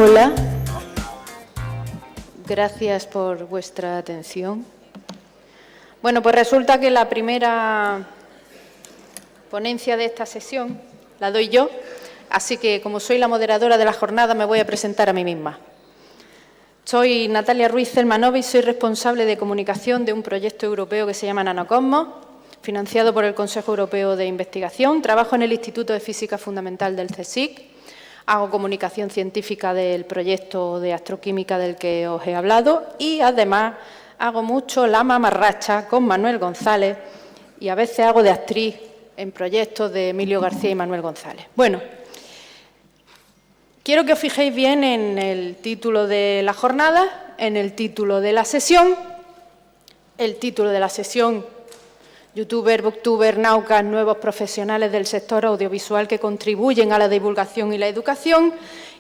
Hola. Gracias por vuestra atención. Bueno, pues resulta que la primera ponencia de esta sesión la doy yo, así que como soy la moderadora de la jornada me voy a presentar a mí misma. Soy Natalia Ruiz Zelmanovic, soy responsable de comunicación de un proyecto europeo que se llama Nanocosmos, financiado por el Consejo Europeo de Investigación. Trabajo en el Instituto de Física Fundamental del CSIC, hago comunicación científica del proyecto de astroquímica del que os he hablado y, además, hago mucho la mamarracha con Manuel González y a veces hago de actriz en proyectos de Emilio García y Manuel González. Bueno, quiero que os fijéis bien en el título de la jornada, en el título de la sesión. El título de la sesión: Youtuber, Booktuber, Naucas, nuevos profesionales del sector audiovisual que contribuyen a la divulgación y la educación.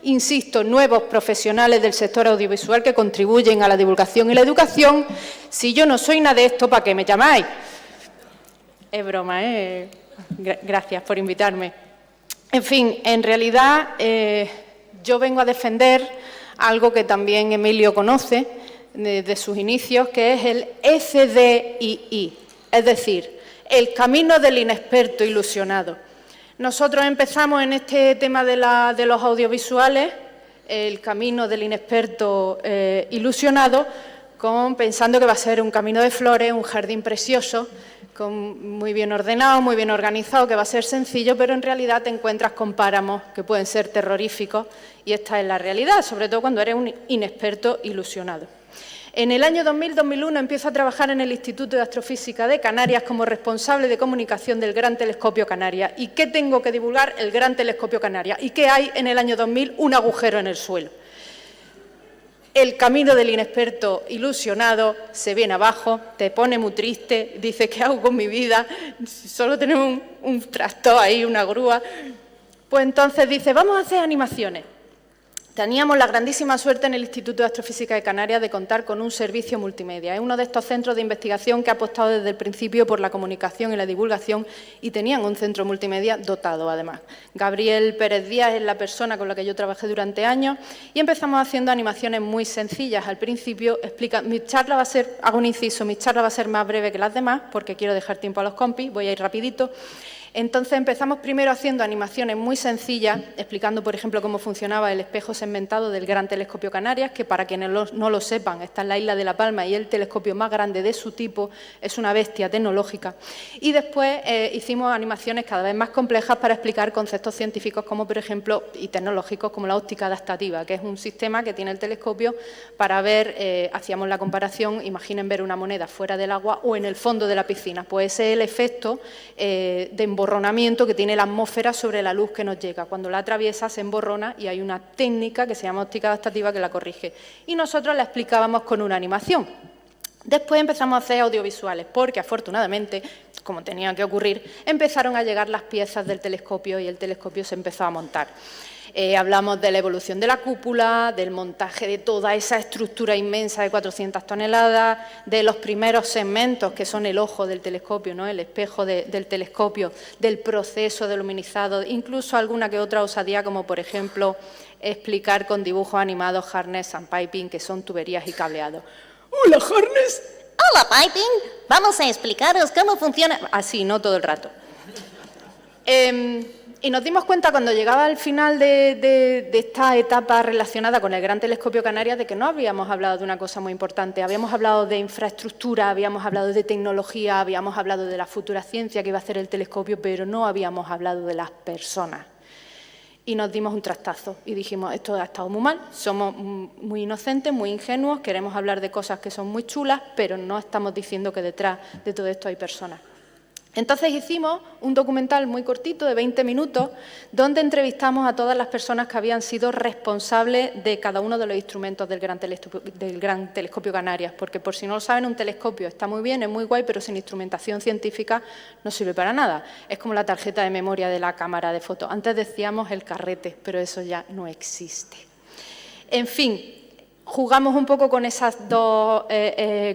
Insisto, nuevos profesionales del sector audiovisual que contribuyen a la divulgación y la educación. Si yo no soy nada de esto, ¿para qué me llamáis? Es broma, ¿eh? Gracias por invitarme. En fin, en realidad yo vengo a defender algo que también Emilio conoce de sus inicios, que es el FDII. Es decir, el camino del inexperto ilusionado. Nosotros empezamos en este tema de los audiovisuales, el camino del inexperto ilusionado, pensando que va a ser un camino de flores, un jardín precioso, muy bien ordenado, muy bien organizado, que va a ser sencillo, pero en realidad te encuentras con páramos que pueden ser terroríficos y esta es la realidad, sobre todo cuando eres un inexperto ilusionado. En el año 2000-2001 empiezo a trabajar en el Instituto de Astrofísica de Canarias como responsable de comunicación del Gran Telescopio Canarias. ¿Y qué tengo que divulgar? El Gran Telescopio Canarias. ¿Y qué hay en el año 2000? Un agujero en el suelo. El camino del inexperto ilusionado se viene abajo, te pone muy triste, dices, ¿qué hago con mi vida? Solo tenemos un tractor ahí, una grúa. Pues entonces dice, vamos a hacer animaciones. Teníamos la grandísima suerte en el Instituto de Astrofísica de Canarias de contar con un servicio multimedia. Es uno de estos centros de investigación que ha apostado desde el principio por la comunicación y la divulgación y tenían un centro multimedia dotado, además. Gabriel Pérez Díaz es la persona con la que yo trabajé durante años y empezamos haciendo animaciones muy sencillas. Al principio, mi charla va a ser, hago un inciso, mi charla va a ser más breve que las demás porque quiero dejar tiempo a los compis, voy a ir rapidito. Entonces empezamos primero haciendo animaciones muy sencillas, explicando, por ejemplo, cómo funcionaba el espejo segmentado del Gran Telescopio Canarias, que para quienes no lo sepan, está en la isla de La Palma y es el telescopio más grande de su tipo, es una bestia tecnológica. Y después hicimos animaciones cada vez más complejas para explicar conceptos científicos como, por ejemplo, y tecnológicos como la óptica adaptativa, que es un sistema que tiene el telescopio para ver, hacíamos la comparación, imaginen ver una moneda fuera del agua o en el fondo de la piscina, pues ese es el efecto de emborronamiento que tiene la atmósfera sobre la luz que nos llega. Cuando la atraviesa se emborrona y hay una técnica que se llama óptica adaptativa que la corrige. Y nosotros la explicábamos con una animación. Después empezamos a hacer audiovisuales porque, afortunadamente, como tenía que ocurrir, empezaron a llegar las piezas del telescopio y el telescopio se empezó a montar. Hablamos de la evolución de la cúpula, del montaje de toda esa estructura inmensa de 400 toneladas, de los primeros segmentos que son el ojo del telescopio, ¿no? El espejo del telescopio, del proceso de luminizado, incluso alguna que otra osadía como, por ejemplo, explicar con dibujos animados harness and piping, que son tuberías y cableado. ¡Hola, harness! Hola, piping. Vamos a explicaros cómo funciona. Así, no todo el rato. Y nos dimos cuenta cuando llegaba al final de esta etapa relacionada con el Gran Telescopio Canarias de que no habíamos hablado de una cosa muy importante. Habíamos hablado de infraestructura, habíamos hablado de tecnología, habíamos hablado de la futura ciencia que iba a hacer el telescopio, pero no habíamos hablado de las personas. Y nos dimos un trastazo y dijimos, esto ha estado muy mal, somos muy inocentes, muy ingenuos, queremos hablar de cosas que son muy chulas, pero no estamos diciendo que detrás de todo esto hay personas. Entonces hicimos un documental muy cortito, de 20 minutos, donde entrevistamos a todas las personas que habían sido responsables de cada uno de los instrumentos del Gran Telescopio Canarias, porque por si no lo saben, un telescopio está muy bien, es muy guay, pero sin instrumentación científica no sirve para nada. Es como la tarjeta de memoria de la cámara de fotos. Antes decíamos el carrete, pero eso ya no existe. En fin, Jugamos un poco con esas dos,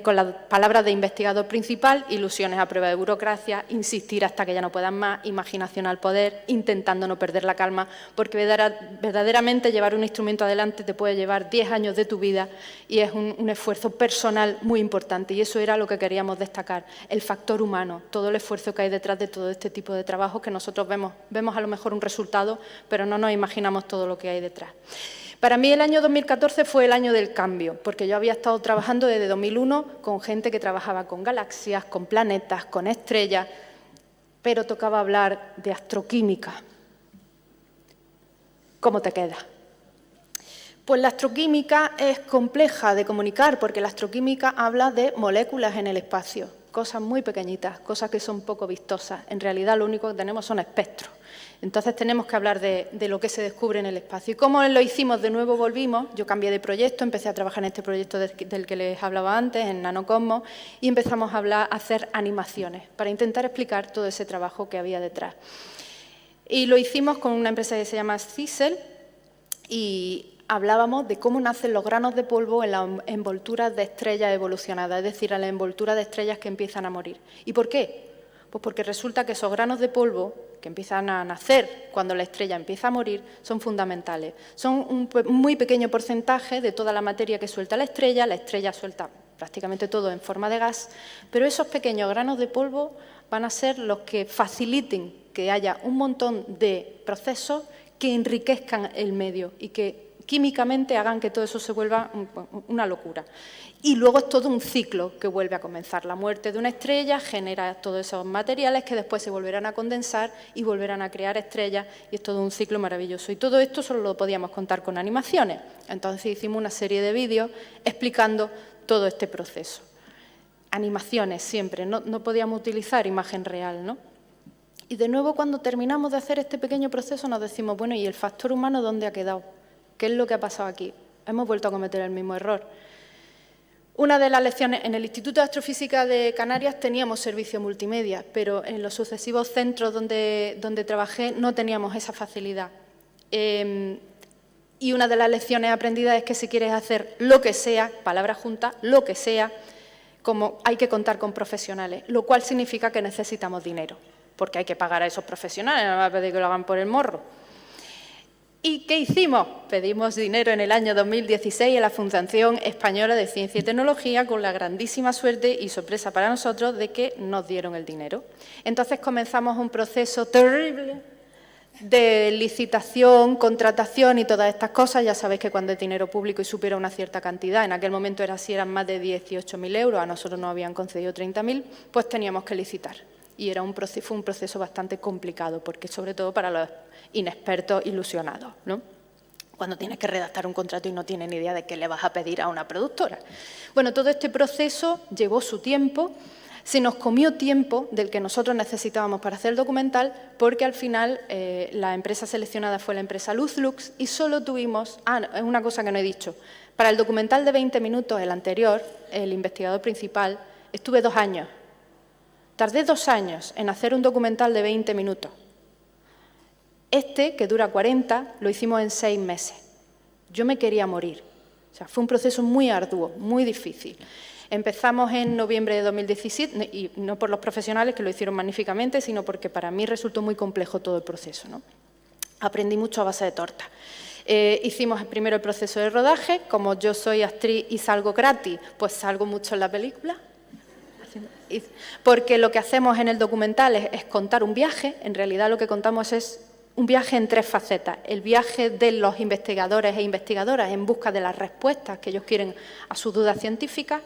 con las palabras de investigador principal, ilusiones a prueba de burocracia, insistir hasta que ya no puedan más, imaginación al poder, intentando no perder la calma, porque verdaderamente llevar un instrumento adelante te puede llevar 10 años de tu vida y es un esfuerzo personal muy importante, y eso era lo que queríamos destacar, el factor humano, todo el esfuerzo que hay detrás de todo este tipo de trabajo que nosotros vemos a lo mejor un resultado, pero no nos imaginamos todo lo que hay detrás. Para mí el año 2014 fue el año del cambio, porque yo había estado trabajando desde 2001 con gente que trabajaba con galaxias, con planetas, con estrellas, pero tocaba hablar de astroquímica. ¿Cómo te queda? Pues la astroquímica es compleja de comunicar, porque la astroquímica habla de moléculas en el espacio, cosas muy pequeñitas, cosas que son poco vistosas. En realidad lo único que tenemos son espectros. Entonces tenemos que hablar de lo que se descubre en el espacio. ¿Y cómo lo hicimos? De nuevo volvimos, yo cambié de proyecto, empecé a trabajar en este proyecto del que les hablaba antes, en Nanocosmos, y empezamos a hacer animaciones para intentar explicar todo ese trabajo que había detrás. Y lo hicimos con una empresa que se llama CISEL y hablábamos de cómo nacen los granos de polvo en las envolturas de estrellas evolucionadas, es decir, en la envoltura de estrellas que empiezan a morir. ¿Y por qué? Pues porque resulta que esos granos de polvo que empiezan a nacer cuando la estrella empieza a morir son fundamentales. Son un muy pequeño porcentaje de toda la materia que suelta la estrella suelta prácticamente todo en forma de gas, pero esos pequeños granos de polvo van a ser los que faciliten que haya un montón de procesos que enriquezcan el medio y que químicamente hagan que todo eso se vuelva una locura. Y luego es todo un ciclo que vuelve a comenzar. La muerte de una estrella genera todos esos materiales que después se volverán a condensar y volverán a crear estrellas, y es todo un ciclo maravilloso. Y todo esto solo lo podíamos contar con animaciones. Entonces hicimos una serie de vídeos explicando todo este proceso. Animaciones siempre, no podíamos utilizar imagen real, ¿no? Y de nuevo, cuando terminamos de hacer este pequeño proceso, nos decimos, bueno, ¿y el factor humano dónde ha quedado? ¿Qué es lo que ha pasado aquí? Hemos vuelto a cometer el mismo error. Una de las lecciones, en el Instituto de Astrofísica de Canarias teníamos servicio multimedia, pero en los sucesivos centros donde trabajé no teníamos esa facilidad. Y una de las lecciones aprendidas es que si quieres hacer lo que sea, palabra junta, lo que sea, como hay que contar con profesionales, lo cual significa que necesitamos dinero, porque hay que pagar a esos profesionales, no me va a pedir que lo hagan por el morro. ¿Y qué hicimos? Pedimos dinero en el año 2016 a la Fundación Española de Ciencia y Tecnología, con la grandísima suerte y sorpresa para nosotros de que nos dieron el dinero. Entonces comenzamos un proceso terrible de licitación, contratación y todas estas cosas. Ya sabéis que cuando es dinero público y supera una cierta cantidad, en aquel momento eran más de 18.000 euros, a nosotros nos habían concedido 30.000, pues teníamos que licitar. Y fue un proceso bastante complicado, porque sobre todo para los inexpertos ilusionados, ¿no? Cuando tienes que redactar un contrato y no tienes ni idea de qué le vas a pedir a una productora. Bueno, todo este proceso llevó su tiempo, se nos comió tiempo del que nosotros necesitábamos para hacer el documental, porque al final la empresa seleccionada fue la empresa Luzlux y solo tuvimos... es una cosa que no he dicho. Para el documental de 20 minutos, el anterior, el investigador principal, estuve 2 años. Tardé 2 años en hacer un documental de 20 minutos. Este, que dura 40, lo hicimos en 6 meses. Yo me quería morir. O sea, fue un proceso muy arduo, muy difícil. Empezamos en noviembre de 2017, y no por los profesionales, que lo hicieron magníficamente, sino porque para mí resultó muy complejo todo el proceso, ¿no? Aprendí mucho a base de torta. Hicimos primero el proceso de rodaje. Como yo soy actriz y salgo gratis, pues salgo mucho en la película. Porque lo que hacemos en el documental es contar un viaje. En realidad lo que contamos es un viaje en 3 facetas. El viaje de los investigadores e investigadoras en busca de las respuestas que ellos quieren a sus dudas científicas.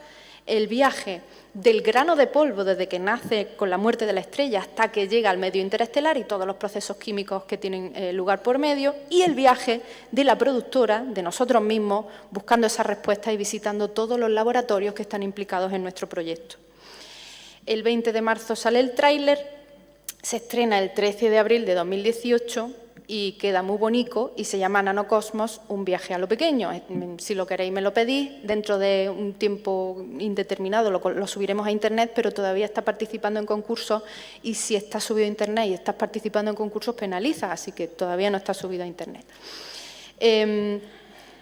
El viaje del grano de polvo desde que nace con la muerte de la estrella hasta que llega al medio interestelar y todos los procesos químicos que tienen lugar por medio. Y el viaje de la productora, de nosotros mismos, buscando esas respuestas y visitando todos los laboratorios que están implicados en nuestro proyecto. El 20 de marzo sale el tráiler, se estrena el 13 de abril de 2018 y queda muy bonito y se llama Nanocosmos, un viaje a lo pequeño. Si lo queréis me lo pedís, dentro de un tiempo indeterminado lo subiremos a Internet, pero todavía está participando en concursos y si está subido a Internet y estás participando en concursos penaliza, así que todavía no está subido a Internet.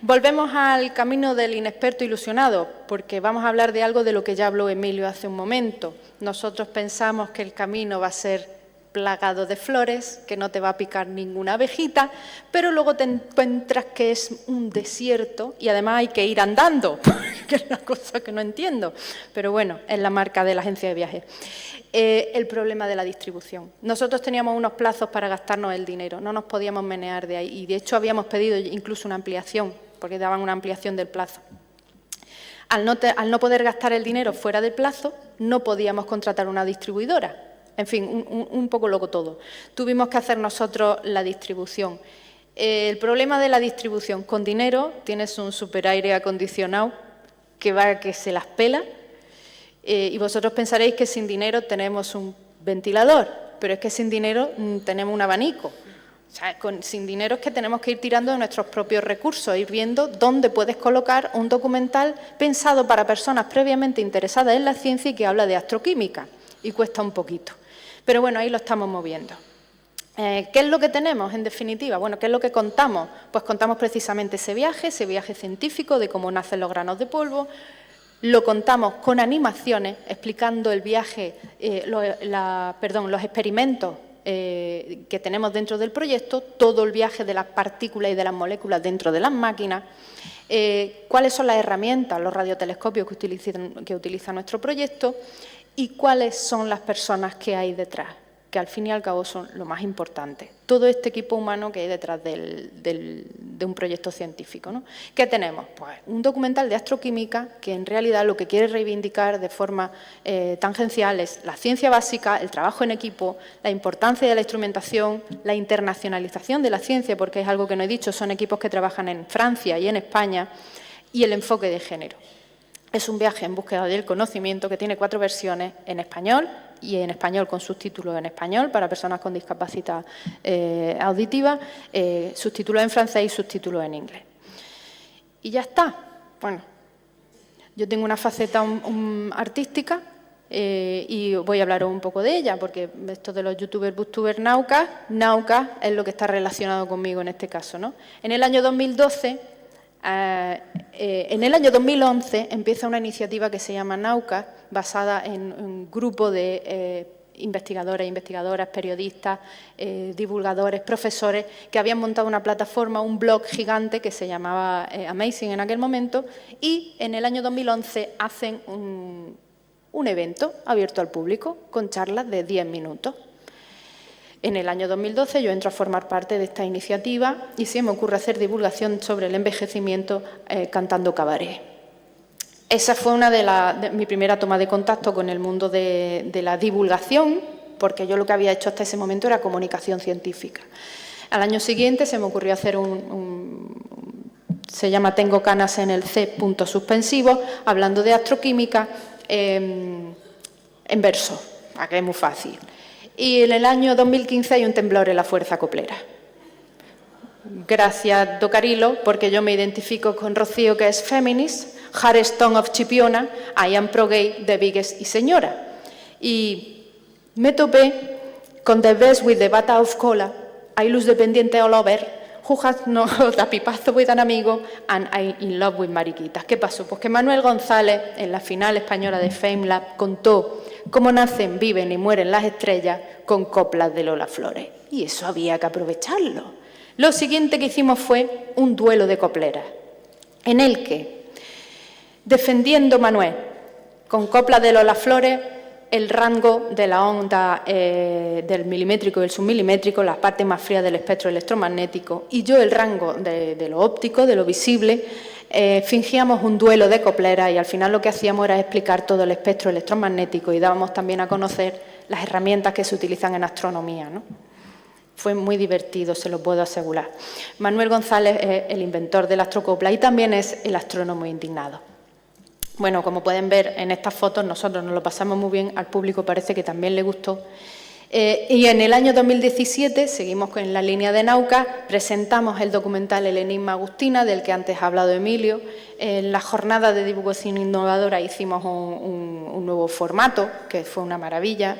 Volvemos al camino del inexperto ilusionado, porque vamos a hablar de algo de lo que ya habló Emilio hace un momento. Nosotros pensamos que el camino va a ser plagado de flores, que no te va a picar ninguna abejita, pero luego te encuentras que es un desierto y además hay que ir andando, que es una cosa que no entiendo. Pero bueno, es la marca de la agencia de viajes. El problema de la distribución. Nosotros teníamos unos plazos para gastarnos el dinero, no nos podíamos menear de ahí y de hecho habíamos pedido incluso una ampliación, porque daban una ampliación del plazo. Al no poder gastar el dinero fuera del plazo, no podíamos contratar una distribuidora. En fin, un poco loco todo. Tuvimos que hacer nosotros la distribución. El problema de la distribución, con dinero tienes un super aire acondicionado que se las pela y vosotros pensaréis que sin dinero tenemos un ventilador, pero es que sin dinero tenemos un abanico. O sea, sin dinero es que tenemos que ir tirando de nuestros propios recursos, ir viendo dónde puedes colocar un documental pensado para personas previamente interesadas en la ciencia y que habla de astroquímica, y cuesta un poquito. Pero bueno, ahí lo estamos moviendo. ¿Qué es lo que tenemos, en definitiva? Bueno, ¿qué es lo que contamos? Pues contamos precisamente ese viaje científico de cómo nacen los granos de polvo. Lo contamos con animaciones, explicando el viaje, los experimentos que tenemos dentro del proyecto, todo el viaje de las partículas y de las moléculas dentro de las máquinas, cuáles son las herramientas, los radiotelescopios que utiliza nuestro proyecto y cuáles son las personas que hay detrás, que al fin y al cabo son lo más importante. Todo este equipo humano que hay detrás de un proyecto científico, ¿no? ¿Qué tenemos? Pues un documental de astroquímica que en realidad lo que quiere reivindicar de forma tangencial es la ciencia básica, el trabajo en equipo, la importancia de la instrumentación, la internacionalización de la ciencia, porque es algo que no he dicho, son equipos que trabajan en Francia y en España, y el enfoque de género. Es un viaje en búsqueda del conocimiento que tiene 4 versiones en español y en español con subtítulos en español para personas con discapacidad auditiva, subtítulos en francés y subtítulos en inglés. Y ya está. Bueno, yo tengo una faceta artística y voy a hablaros un poco de ella, porque esto de los youtubers, booktubers, Nauka es lo que está relacionado conmigo en este caso, ¿no? En el año 2012... en el año 2011 empieza una iniciativa que se llama Nauka, basada en un grupo de investigadores, investigadoras, periodistas, divulgadores, profesores, que habían montado una plataforma, un blog gigante que se llamaba Amazing en aquel momento, y en el año 2011 hacen un evento abierto al público con charlas de 10 minutos. En el año 2012 yo entro a formar parte de esta iniciativa y se me ocurre hacer divulgación sobre el envejecimiento cantando cabaret. Esa fue mi primera toma de contacto con el mundo de la divulgación, porque yo lo que había hecho hasta ese momento era comunicación científica. Al año siguiente se me ocurrió hacer se llama Tengo canas en el C, puntos suspensivos, hablando de astroquímica en verso, para que es muy fácil. Y en el año 2015 hay un temblor en la fuerza coplera. Gracias, Docarilo, porque yo me identifico con Rocío, que es feminist, Stone of Chipiona, I am pro-gay, the biggest y señora. Y me topé con The Best with the Bata of Cola, I lose dependiente all over, who has no a pipazo with an amigo, and I in love with mariquitas. ¿Qué pasó? Pues que Manuel González, en la final española de FameLab, contó cómo nacen, viven y mueren las estrellas con coplas de Lola Flores. Y eso había que aprovecharlo. Lo siguiente que hicimos fue un duelo de copleras, en el que, defendiendo Manuel, con coplas de Lola Flores, el rango de la onda del milimétrico y el submilimétrico, la parte más fría del espectro electromagnético, y yo el rango de lo óptico, de lo visible, fingíamos un duelo de copleras y al final lo que hacíamos era explicar todo el espectro electromagnético y dábamos también a conocer las herramientas que se utilizan en astronomía, ¿no? Fue muy divertido, se lo puedo asegurar. Manuel González es el inventor del astrocopla y también es el astrónomo indignado. Bueno, como pueden ver en estas fotos, nosotros nos lo pasamos muy bien, al público parece que también le gustó. Y en el año 2017, seguimos con la línea de Nauka, presentamos el documental El Enigma Agustina, del que antes ha hablado Emilio. En la jornada de divulgación innovadora hicimos un nuevo formato, que fue una maravilla,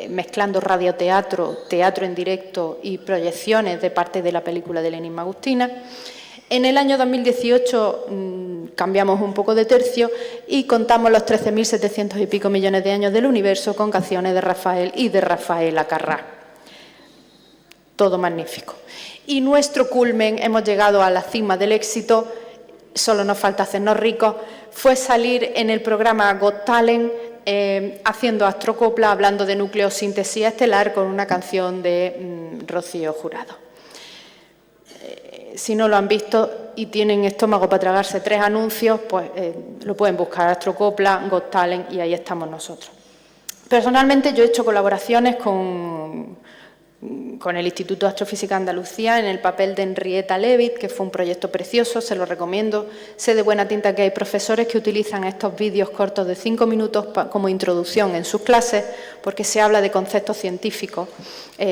mezclando radioteatro, teatro en directo y proyecciones de parte de la película del Enigma Agustina. En el año 2018 cambiamos un poco de tercio y contamos los 13.700 y pico millones de años del universo con canciones de Rafael y de Rafaela Carrà. Todo magnífico. Y nuestro culmen, hemos llegado a la cima del éxito, solo nos falta hacernos ricos, fue salir en el programa Got Talent haciendo astrocopla, hablando de nucleosíntesis estelar con una canción de Rocío Jurado. Si no lo han visto y tienen estómago para tragarse 3 anuncios, pues lo pueden buscar, Astrocopla, Got Talent, y ahí estamos nosotros. Personalmente yo he hecho colaboraciones con el Instituto de Astrofísica de Andalucía en el papel de Henrietta Leavitt, que fue un proyecto precioso, se lo recomiendo. Sé de buena tinta que hay profesores que utilizan estos vídeos cortos de 5 minutos como introducción en sus clases, porque se habla de conceptos científicos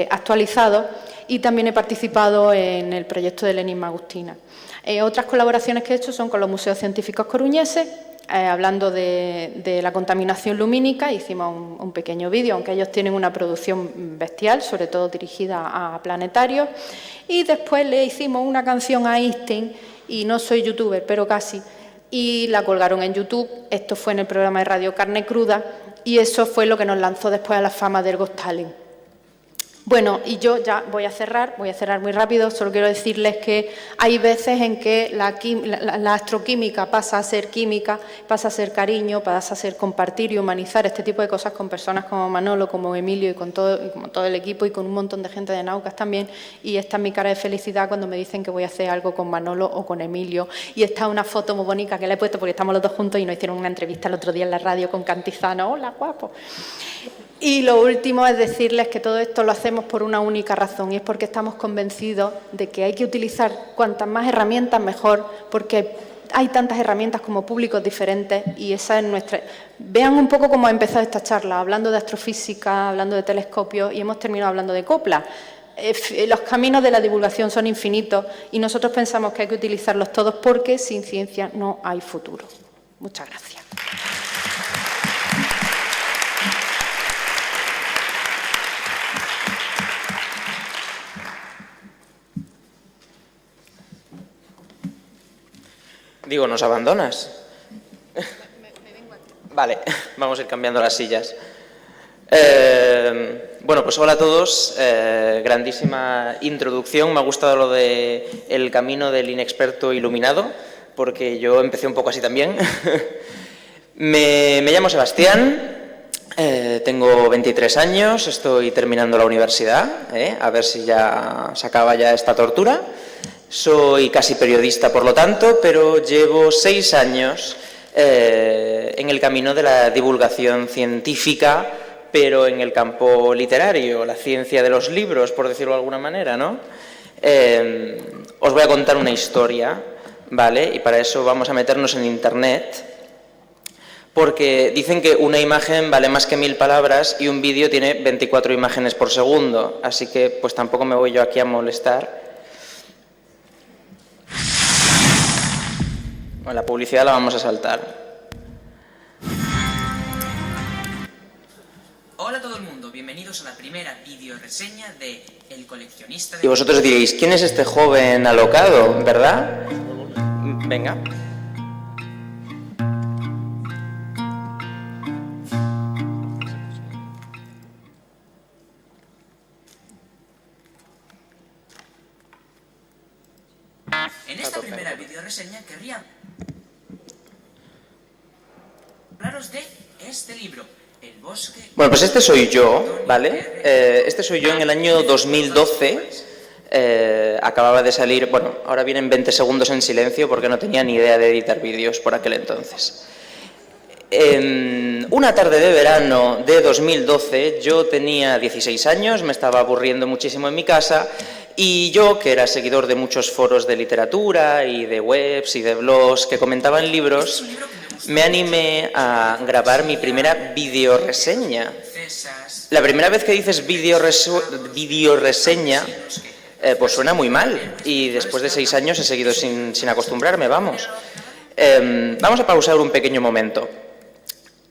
actualizados, y también he participado en el proyecto del Enigma Agustina. Otras colaboraciones que he hecho son con los museos científicos coruñeses, hablando de la contaminación lumínica. Hicimos un pequeño vídeo, aunque ellos tienen una producción bestial, sobre todo dirigida a planetarios. Y después le hicimos una canción a Einstein, y no soy youtuber, pero casi, y la colgaron en YouTube. Esto fue en el programa de radio Carne Cruda, y eso fue lo que nos lanzó después a la fama del Got Talent. Bueno, y yo ya voy a cerrar muy rápido. Solo quiero decirles que hay veces en que la astroquímica pasa a ser química, pasa a ser cariño, pasa a ser compartir y humanizar este tipo de cosas con personas como Manolo, como Emilio y como todo el equipo, y con un montón de gente de Naucas también. Y esta es mi cara de felicidad cuando me dicen que voy a hacer algo con Manolo o con Emilio. Y esta es una foto muy bonita que le he puesto porque estamos los dos juntos y nos hicieron una entrevista el otro día en la radio con Cantizano. ¡Hola, guapo! Y lo último es decirles que todo esto lo hacemos por una única razón, y es porque estamos convencidos de que hay que utilizar cuantas más herramientas mejor, porque hay tantas herramientas como públicos diferentes, y esa es nuestra... Vean un poco cómo ha empezado esta charla, hablando de astrofísica, hablando de telescopios, y hemos terminado hablando de copla. Los caminos de la divulgación son infinitos y nosotros pensamos que hay que utilizarlos todos, porque sin ciencia no hay futuro. Muchas gracias. Digo, ¿nos abandonas? Vale, vamos a ir cambiando las sillas. Bueno, pues hola a todos. Grandísima introducción. Me ha gustado lo de el camino del inexperto iluminado, porque yo empecé un poco así también. Me llamo Sebastián, tengo 23 años, estoy terminando la universidad, a ver si ya se acaba ya esta tortura. Soy casi periodista, por lo tanto, pero llevo 6 años en el camino de la divulgación científica, pero en el campo literario, la ciencia de los libros, por decirlo de alguna manera, ¿no? Os voy a contar una historia, ¿vale? Y para eso vamos a meternos en Internet, porque dicen que una imagen vale más que 1000 palabras y un vídeo tiene 24 imágenes por segundo, así que pues tampoco me voy yo aquí a molestar. Bueno, la publicidad la vamos a saltar. Hola a todo el mundo, bienvenidos a la primera videoreseña de El coleccionista de... Y vosotros diréis, ¿quién es este joven alocado, verdad? Venga. En esta primera videoreseña querría hablaros de este libro, El bosque... Bueno, pues este soy yo, ¿vale? Este soy yo en el año 2012. Acababa de salir... Bueno, ahora vienen 20 segundos en silencio porque no tenía ni idea de editar vídeos por aquel entonces. Una tarde de verano de 2012, yo tenía 16 años, me estaba aburriendo muchísimo en mi casa, y yo, que era seguidor de muchos foros de literatura y de webs y de blogs que comentaban libros, me animé a grabar mi primera videoreseña. La primera vez que dices videoreseña, pues suena muy mal, y después de 6 años he seguido sin acostumbrarme, vamos. Vamos a pausar un pequeño momento.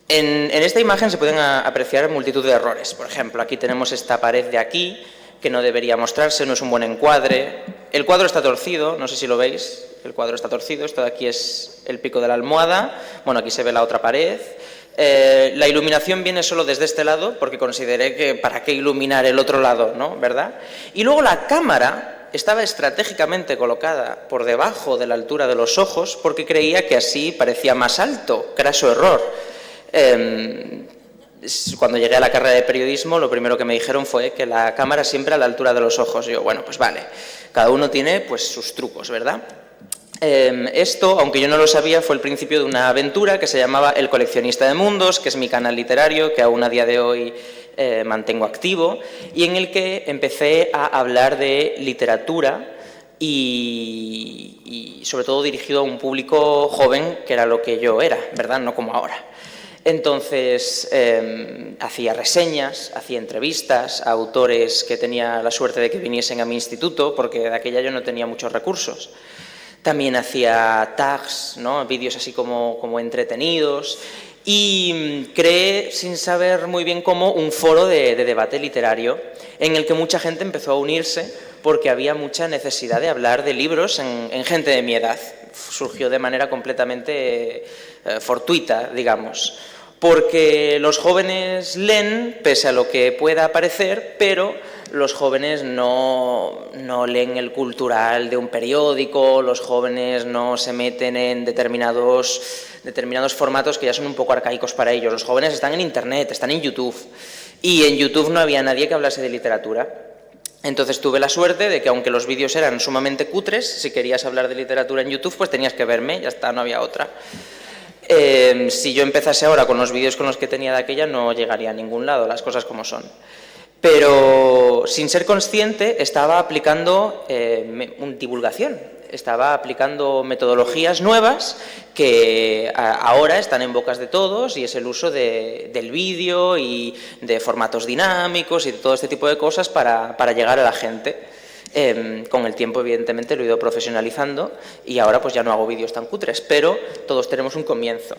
En esta imagen se pueden apreciar multitud de errores. Por ejemplo, aquí tenemos esta pared de aquí, que no debería mostrarse, no es un buen encuadre. El cuadro está torcido, no sé si lo veis, el cuadro está torcido, esto de aquí es el pico de la almohada, bueno, aquí se ve la otra pared. La iluminación viene solo desde este lado, porque consideré que para qué iluminar el otro lado, ¿no? ¿Verdad? Y luego la cámara estaba estratégicamente colocada por debajo de la altura de los ojos, porque creía que así parecía más alto. Craso error. Cuando llegué a la carrera de periodismo, lo primero que me dijeron fue que la cámara siempre a la altura de los ojos. Y yo, bueno, pues vale, cada uno tiene pues sus trucos, ¿verdad? Esto, aunque yo no lo sabía, fue el principio de una aventura que se llamaba El Coleccionista de Mundos, que es mi canal literario, que aún a día de hoy mantengo activo, y en el que empecé a hablar de literatura y sobre todo dirigido a un público joven, que era lo que yo era, ¿verdad? No como ahora. Entonces, hacía reseñas, hacía entrevistas a autores que tenía la suerte de que viniesen a mi instituto, porque de aquella yo no tenía muchos recursos. También hacía tags, ¿no? Vídeos así como entretenidos, y creé, sin saber muy bien cómo, un foro de debate literario en el que mucha gente empezó a unirse porque había mucha necesidad de hablar de libros en gente de mi edad. Surgió de manera completamente fortuita, digamos, porque los jóvenes leen, pese a lo que pueda parecer, pero los jóvenes no leen el cultural de un periódico, los jóvenes no se meten en determinados formatos que ya son un poco arcaicos para ellos. Los jóvenes están en Internet, están en YouTube, y en YouTube no había nadie que hablase de literatura. Entonces tuve la suerte de que, aunque los vídeos eran sumamente cutres, si querías hablar de literatura en YouTube, pues tenías que verme, ya está, no había otra. Si yo empezase ahora con los vídeos con los que tenía de aquella, no llegaría a ningún lado, las cosas como son. Pero, sin ser consciente, estaba aplicando divulgación, estaba aplicando metodologías nuevas que ahora están en bocas de todos, y es el uso del vídeo y de formatos dinámicos y de todo este tipo de cosas para llegar a la gente. Con el tiempo, evidentemente, lo he ido profesionalizando y ahora pues ya no hago vídeos tan cutres, pero todos tenemos un comienzo.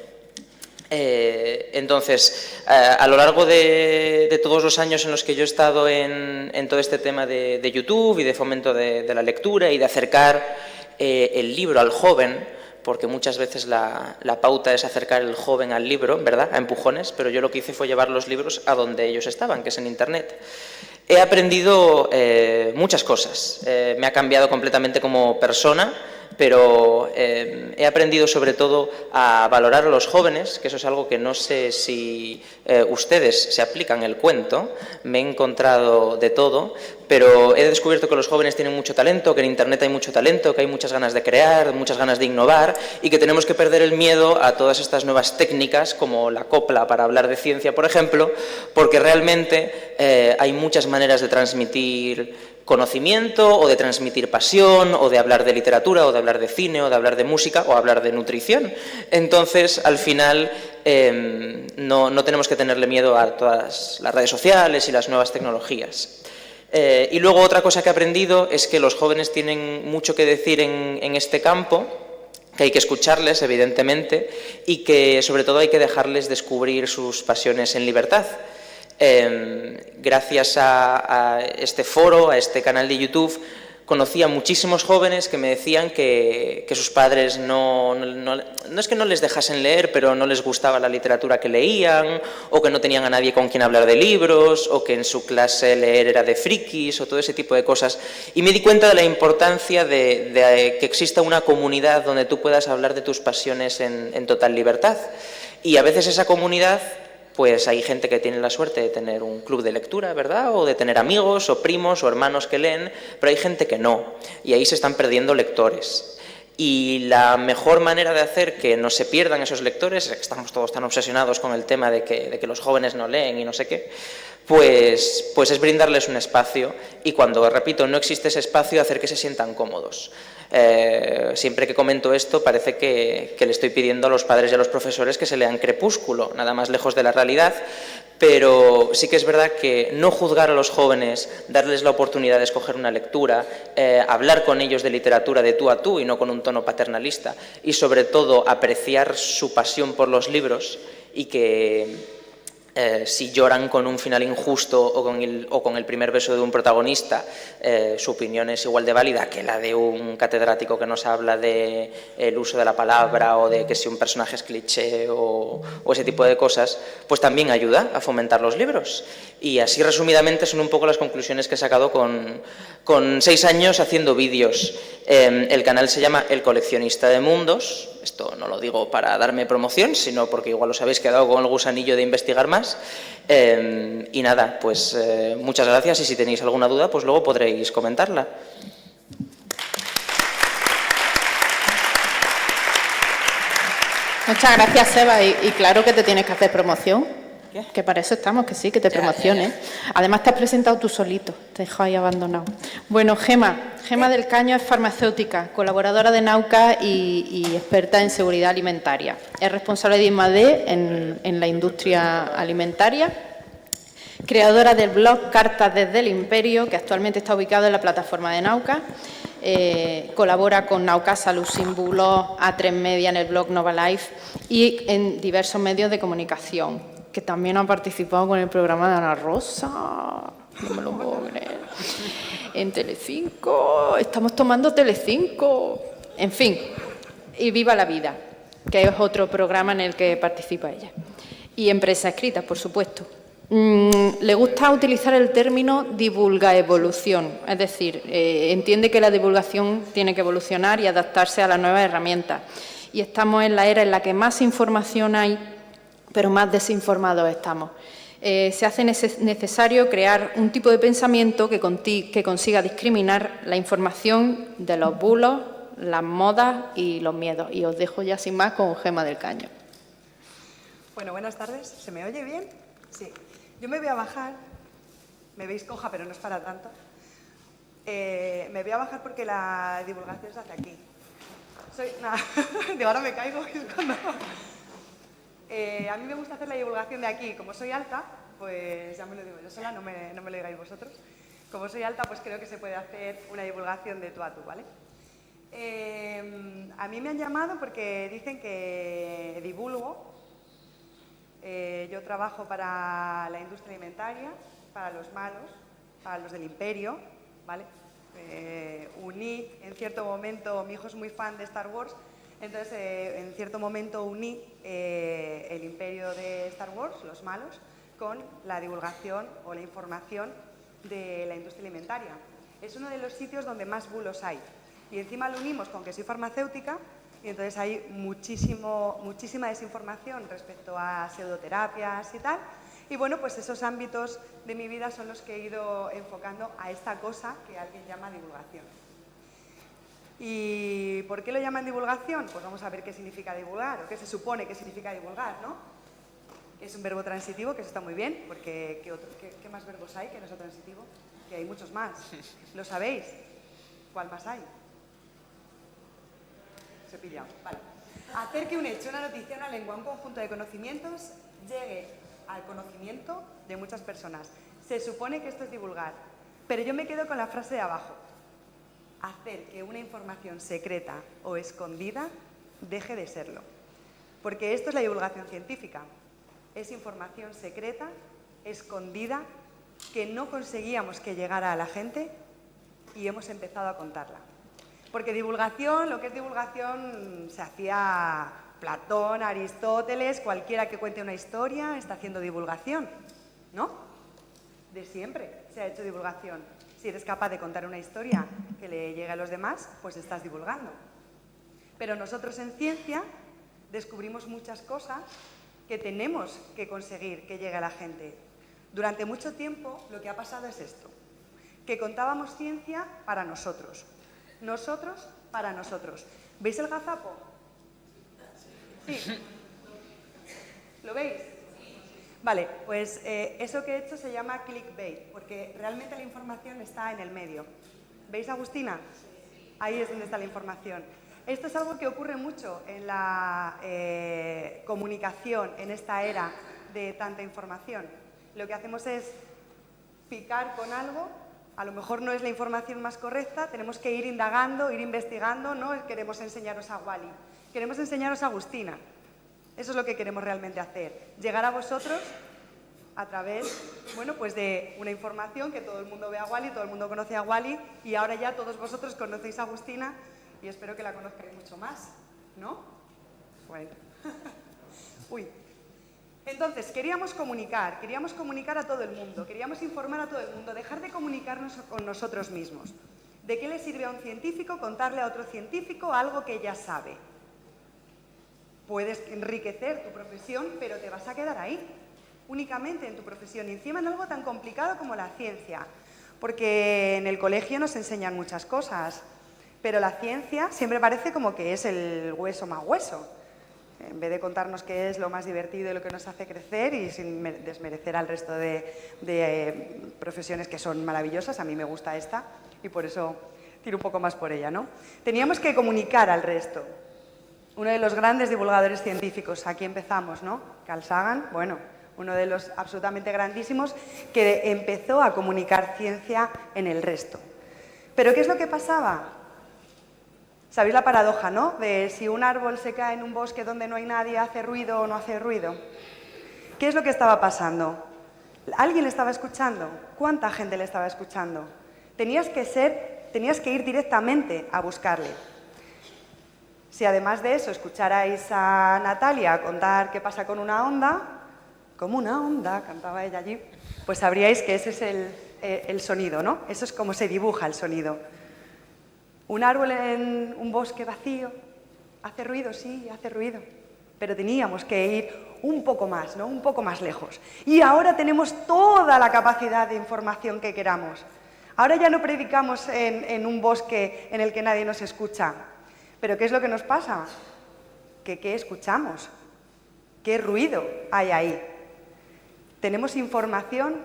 Entonces, a lo largo de todos los años en los que yo he estado en todo este tema de YouTube y de fomento de la lectura y de acercar el libro al joven, porque muchas veces la pauta es acercar el joven al libro, ¿verdad?, a empujones, pero yo lo que hice fue llevar los libros a donde ellos estaban, que es en Internet. He aprendido muchas cosas, me ha cambiado completamente como persona, pero he aprendido sobre todo a valorar a los jóvenes, que eso es algo que no sé si ustedes se aplican el cuento. Me he encontrado de todo, pero he descubierto que los jóvenes tienen mucho talento, que en Internet hay mucho talento, que hay muchas ganas de crear, muchas ganas de innovar, y que tenemos que perder el miedo a todas estas nuevas técnicas, como la copla para hablar de ciencia, por ejemplo, porque realmente hay muchas maneras de transmitir conocimiento, o de transmitir pasión, o de hablar de literatura, o de hablar de cine, o de hablar de música, o hablar de nutrición. Entonces, al final, no tenemos que tenerle miedo a todas las redes sociales y las nuevas tecnologías. Y luego otra cosa que he aprendido es que los jóvenes tienen mucho que decir en este campo, que hay que escucharles, evidentemente, y que sobre todo hay que dejarles descubrir sus pasiones en libertad. Gracias a este foro, a este canal de YouTube, conocí a muchísimos jóvenes que me decían que sus padres no es que no les dejasen leer, pero no les gustaba la literatura que leían, o que no tenían a nadie con quien hablar de libros, o que en su clase leer era de frikis, o todo ese tipo de cosas. Y me di cuenta de la importancia de que exista una comunidad donde tú puedas hablar de tus pasiones en total libertad. Y a veces esa comunidad, pues hay gente que tiene la suerte de tener un club de lectura, ¿verdad?, o de tener amigos o primos o hermanos que leen, pero hay gente que no, y ahí se están perdiendo lectores. Y la mejor manera de hacer que no se pierdan esos lectores, estamos todos tan obsesionados con el tema de que los jóvenes no leen y no sé qué, pues es brindarles un espacio, y cuando, repito, no existe ese espacio, hacer que se sientan cómodos. Siempre que comento esto parece que le estoy pidiendo a los padres y a los profesores que se lean Crepúsculo, nada más lejos de la realidad, pero sí que es verdad que no juzgar a los jóvenes, darles la oportunidad de escoger una lectura, hablar con ellos de literatura de tú a tú y no con un tono paternalista, y sobre todo apreciar su pasión por los libros, y que si lloran con un final injusto o con el primer beso de un protagonista, su opinión es igual de válida que la de un catedrático que nos habla del uso de la palabra o de que si un personaje es cliché o ese tipo de cosas, pues también ayuda a fomentar los libros. Y así resumidamente son un poco las conclusiones que he sacado con 6 años haciendo vídeos. El canal se llama El Coleccionista de Mundos. Esto no lo digo para darme promoción, sino porque igual os habéis quedado con el gusanillo de investigar más. Y nada, pues muchas gracias y si tenéis alguna duda, pues luego podréis comentarla. Muchas gracias, Seba, y claro que te tienes que hacer promoción. ¿Qué? Que para eso estamos, que sí, que te promociones. Además te has presentado tú solito, te dejo ahí abandonado. Bueno, Gema del Caño es farmacéutica, colaboradora de Nauka y experta en seguridad alimentaria. Es responsable de I+D en la industria alimentaria, creadora del blog Cartas desde el Imperio, que actualmente está ubicado en la plataforma de Nauka. Colabora con Nauka Salud Sin Bulos, A3 Media en el blog Nova Life y en diversos medios de comunicación, que también ha participado con el programa de Ana Rosa, no me lo puedo creer, en Telecinco, estamos tomando Telecinco, en fin, y Viva la Vida, que es otro programa en el que participa ella, y Empresa Escrita, por supuesto. Le gusta utilizar el término divulgaevolución, es decir, entiende que la divulgación tiene que evolucionar y adaptarse a las nuevas herramientas. Y estamos en la era en la que más información hay, pero más desinformados estamos. Se hace necesario crear un tipo de pensamiento que consiga discriminar la información de los bulos, las modas y los miedos. Y os dejo ya sin más con Gema del Caño. Bueno, buenas tardes. ¿Se me oye bien? Sí. Yo me voy a bajar, me veis coja, pero no es para tanto. Me voy a bajar porque la divulgación se hace aquí. De ahora me caigo. A mí me gusta hacer la divulgación de aquí. Como soy alta, pues ya me lo digo yo sola, no me lo digáis vosotros. Como soy alta, pues creo que se puede hacer una divulgación de tú a tú, ¿vale? A mí me han llamado porque dicen que divulgo. Yo trabajo para la industria alimentaria, para los malos, para los del imperio, ¿vale? Uní, en cierto momento, mi hijo es muy fan de Star Wars, entonces en cierto momento uní el imperio de Star Wars, los malos, con la divulgación o la información de la industria alimentaria. Es uno de los sitios donde más bulos hay. Y encima lo unimos con que soy farmacéutica, y entonces hay muchísima desinformación respecto a pseudoterapias y tal. Y bueno, pues esos ámbitos de mi vida son los que he ido enfocando a esta cosa que alguien llama divulgación. ¿Y por qué lo llaman divulgación? Pues vamos a ver qué significa divulgar, o qué se supone que significa divulgar, ¿no? Es un verbo transitivo, que eso está muy bien, porque ¿qué más verbos hay que no sea transitivo? Que hay muchos más. ¿Lo sabéis? ¿Cuál más hay? Se pilla. Vale. Hacer que un hecho, una noticia, una lengua, un conjunto de conocimientos llegue al conocimiento de muchas personas. Se supone que esto es divulgar, pero yo me quedo con la frase de abajo. Hacer que una información secreta o escondida deje de serlo. Porque esto es la divulgación científica. Es información secreta, escondida, que no conseguíamos que llegara a la gente y hemos empezado a contarla. Porque divulgación, lo que es divulgación, se hacía Platón, Aristóteles, cualquiera que cuente una historia está haciendo divulgación, ¿no? De siempre se ha hecho divulgación. Si eres capaz de contar una historia que le llegue a los demás, pues estás divulgando. Pero nosotros en ciencia descubrimos muchas cosas que tenemos que conseguir que llegue a la gente. Durante mucho tiempo lo que ha pasado es esto, que contábamos ciencia para nosotros. Nosotros para nosotros. ¿Veis el gazapo? Sí. ¿Lo veis? Vale, pues eso que he hecho se llama clickbait, porque realmente la información está en el medio. ¿Veis, Agustina? Ahí es donde está la información. Esto es algo que ocurre mucho en la comunicación, en esta era de tanta información. Lo que hacemos es picar con algo. A lo mejor no es la información más correcta, tenemos que ir indagando, ir investigando, no queremos enseñaros a Wally, queremos enseñaros a Agustina. Eso es lo que queremos realmente hacer, llegar a vosotros a través, bueno, pues de una información que todo el mundo ve a Wally, todo el mundo conoce a Wally y ahora ya todos vosotros conocéis a Agustina y espero que la conozcáis mucho más, ¿no? Bueno. Uy. Entonces, queríamos comunicar a todo el mundo, queríamos informar a todo el mundo, dejar de comunicarnos con nosotros mismos. ¿De qué le sirve a un científico contarle a otro científico algo que ya sabe? Puedes enriquecer tu profesión, pero te vas a quedar ahí, únicamente en tu profesión, y encima en algo tan complicado como la ciencia, porque en el colegio nos enseñan muchas cosas, pero la ciencia siempre parece como que es el hueso más hueso, en vez de contarnos qué es lo más divertido y lo que nos hace crecer, y sin desmerecer al resto de profesiones que son maravillosas, a mí me gusta esta, y por eso tiro un poco más por ella, ¿no? Teníamos que comunicar al resto. Uno de los grandes divulgadores científicos, aquí empezamos, ¿no? Carl Sagan, bueno, uno de los absolutamente grandísimos que empezó a comunicar ciencia en el resto. ¿Pero qué es lo que pasaba? ¿Sabéis la paradoja, no? De si un árbol se cae en un bosque donde no hay nadie, ¿hace ruido o no hace ruido? ¿Qué es lo que estaba pasando? ¿Alguien le estaba escuchando? ¿Cuánta gente le estaba escuchando? Tenías que ir directamente a buscarle. Si además de eso escucharais a Natalia contar qué pasa con una onda, como una onda, cantaba ella allí, pues sabríais que ese es el sonido, ¿no? Eso es como se dibuja el sonido. Un árbol en un bosque vacío, ¿hace ruido? Sí, hace ruido. Pero teníamos que ir un poco más, ¿no? Un poco más lejos. Y ahora tenemos toda la capacidad de información que queramos. Ahora ya no predicamos en un bosque en el que nadie nos escucha. ¿Pero qué es lo que nos pasa? ¿Qué escuchamos? ¿Qué ruido hay ahí? Tenemos información,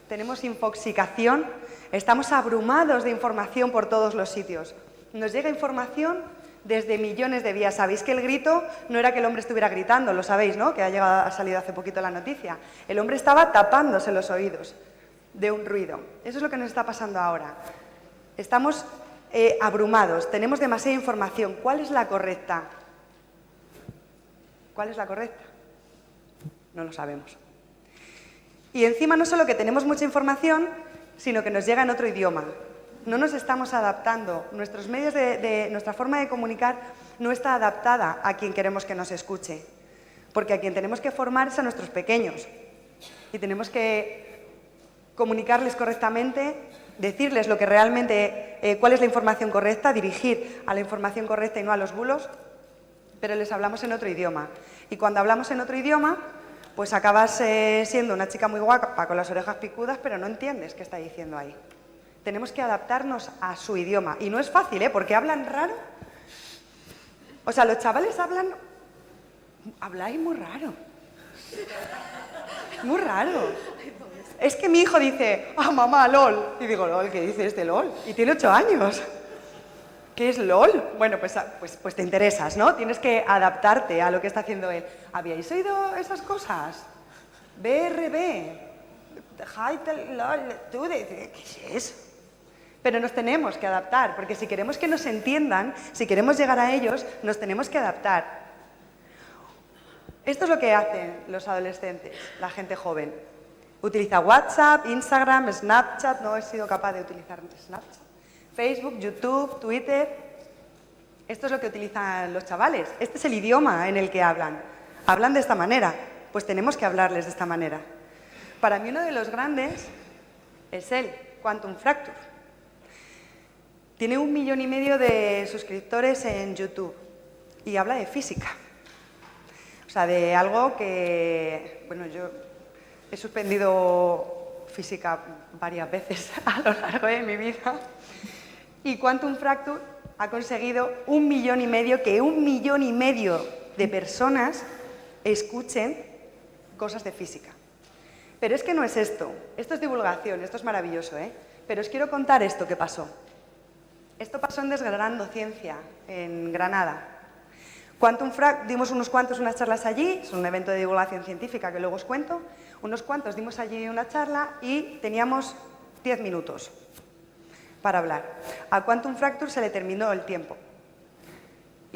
tenemos infoxicación, estamos abrumados de información por todos los sitios. Nos llega información desde millones de vías. Sabéis que el grito no era que el hombre estuviera gritando, lo sabéis, ¿no? Que ha salido hace poquito la noticia. El hombre estaba tapándose los oídos de un ruido. Eso es lo que nos está pasando ahora. Estamos abrumados, tenemos demasiada información. ¿Cuál es la correcta? ¿Cuál es la correcta? No lo sabemos. Y encima no solo que tenemos mucha información, sino que nos llega en otro idioma. No nos estamos adaptando. Nuestros medios nuestra forma de comunicar no está adaptada a quien queremos que nos escuche. Porque a quien tenemos que formar es a nuestros pequeños. Y tenemos que comunicarles correctamente, decirles lo que realmente, cuál es la información correcta, dirigir a la información correcta y no a los bulos, pero les hablamos en otro idioma. Y cuando hablamos en otro idioma, pues acabas siendo una chica muy guapa con las orejas picudas, pero no entiendes qué está diciendo ahí. Tenemos que adaptarnos a su idioma. Y no es fácil, ¿eh? Porque hablan raro. O sea, los chavales habláis muy raro. Muy raro. Es que mi hijo dice, mamá, LOL. Y digo, LOL, ¿qué dice este LOL? Y tiene 8 años. ¿Qué es LOL? Bueno, pues te interesas, ¿no? Tienes que adaptarte a lo que está haciendo él. ¿Habíais oído esas cosas? BRB. LOL. Tú dices, ¿qué es eso? Pero nos tenemos que adaptar, porque si queremos que nos entiendan, si queremos llegar a ellos, nos tenemos que adaptar. Esto es lo que hacen los adolescentes, la gente joven. Utiliza WhatsApp, Instagram, Snapchat, no he sido capaz de utilizar Snapchat, Facebook, YouTube, Twitter. Esto es lo que utilizan los chavales. Este es el idioma en el que hablan. Hablan de esta manera, pues tenemos que hablarles de esta manera. Para mí uno de los grandes es el Quantum Fracture. Tiene 1,5 millones de suscriptores en YouTube y habla de física. O sea, de algo que, bueno, yo he suspendido física varias veces a lo largo de mi vida y Quantum Fracture ha conseguido 1,5 millones, que 1,5 millones de personas escuchen cosas de física. Pero es que no es esto es divulgación, esto es maravilloso, ¿eh? Pero os quiero contar esto que pasó. Esto pasó en Desgranando Ciencia, en Granada. Quantum Fracture, dimos unas charlas allí, es un evento de divulgación científica que luego os cuento, unos cuantos dimos allí una charla y teníamos 10 minutos para hablar. A Quantum Fracture se le terminó el tiempo.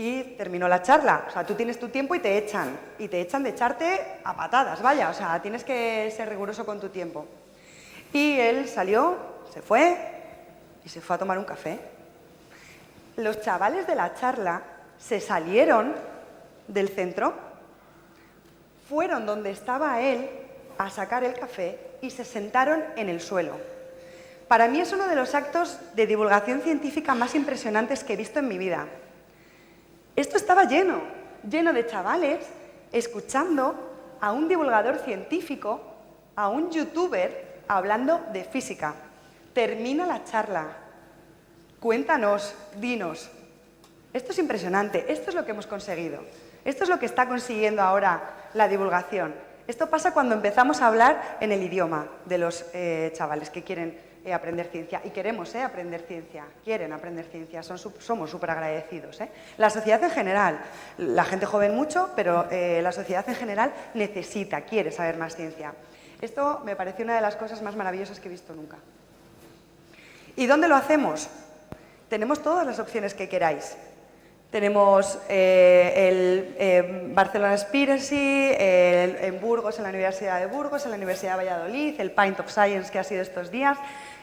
y terminó la charla. O sea, tú tienes tu tiempo y te echan de echarte a patadas, vaya, o sea, tienes que ser riguroso con tu tiempo. Y él salió, se fue a tomar un café. Los chavales de la charla se salieron del centro, fueron donde estaba él a sacar el café y se sentaron en el suelo. Para mí es uno de los actos de divulgación científica más impresionantes que he visto en mi vida. Esto estaba lleno de chavales escuchando a un divulgador científico, a un youtuber, hablando de física. Termina la charla. Cuéntanos, dinos. Esto es impresionante, esto es lo que hemos conseguido. Esto es lo que está consiguiendo ahora la divulgación. Esto pasa cuando empezamos a hablar en el idioma de los chavales que quieren aprender ciencia. Y queremos aprender ciencia, quieren aprender ciencia, somos súper agradecidos. La sociedad en general, la gente joven mucho, pero la sociedad en general quiere saber más ciencia. Esto me parece una de las cosas más maravillosas que he visto nunca. ¿Y dónde lo hacemos? Tenemos todas las opciones que queráis. Tenemos el Barcelona Spiracy, en Burgos, en la Universidad de Burgos, en la Universidad de Valladolid, el Pint of Science que ha sido estos días,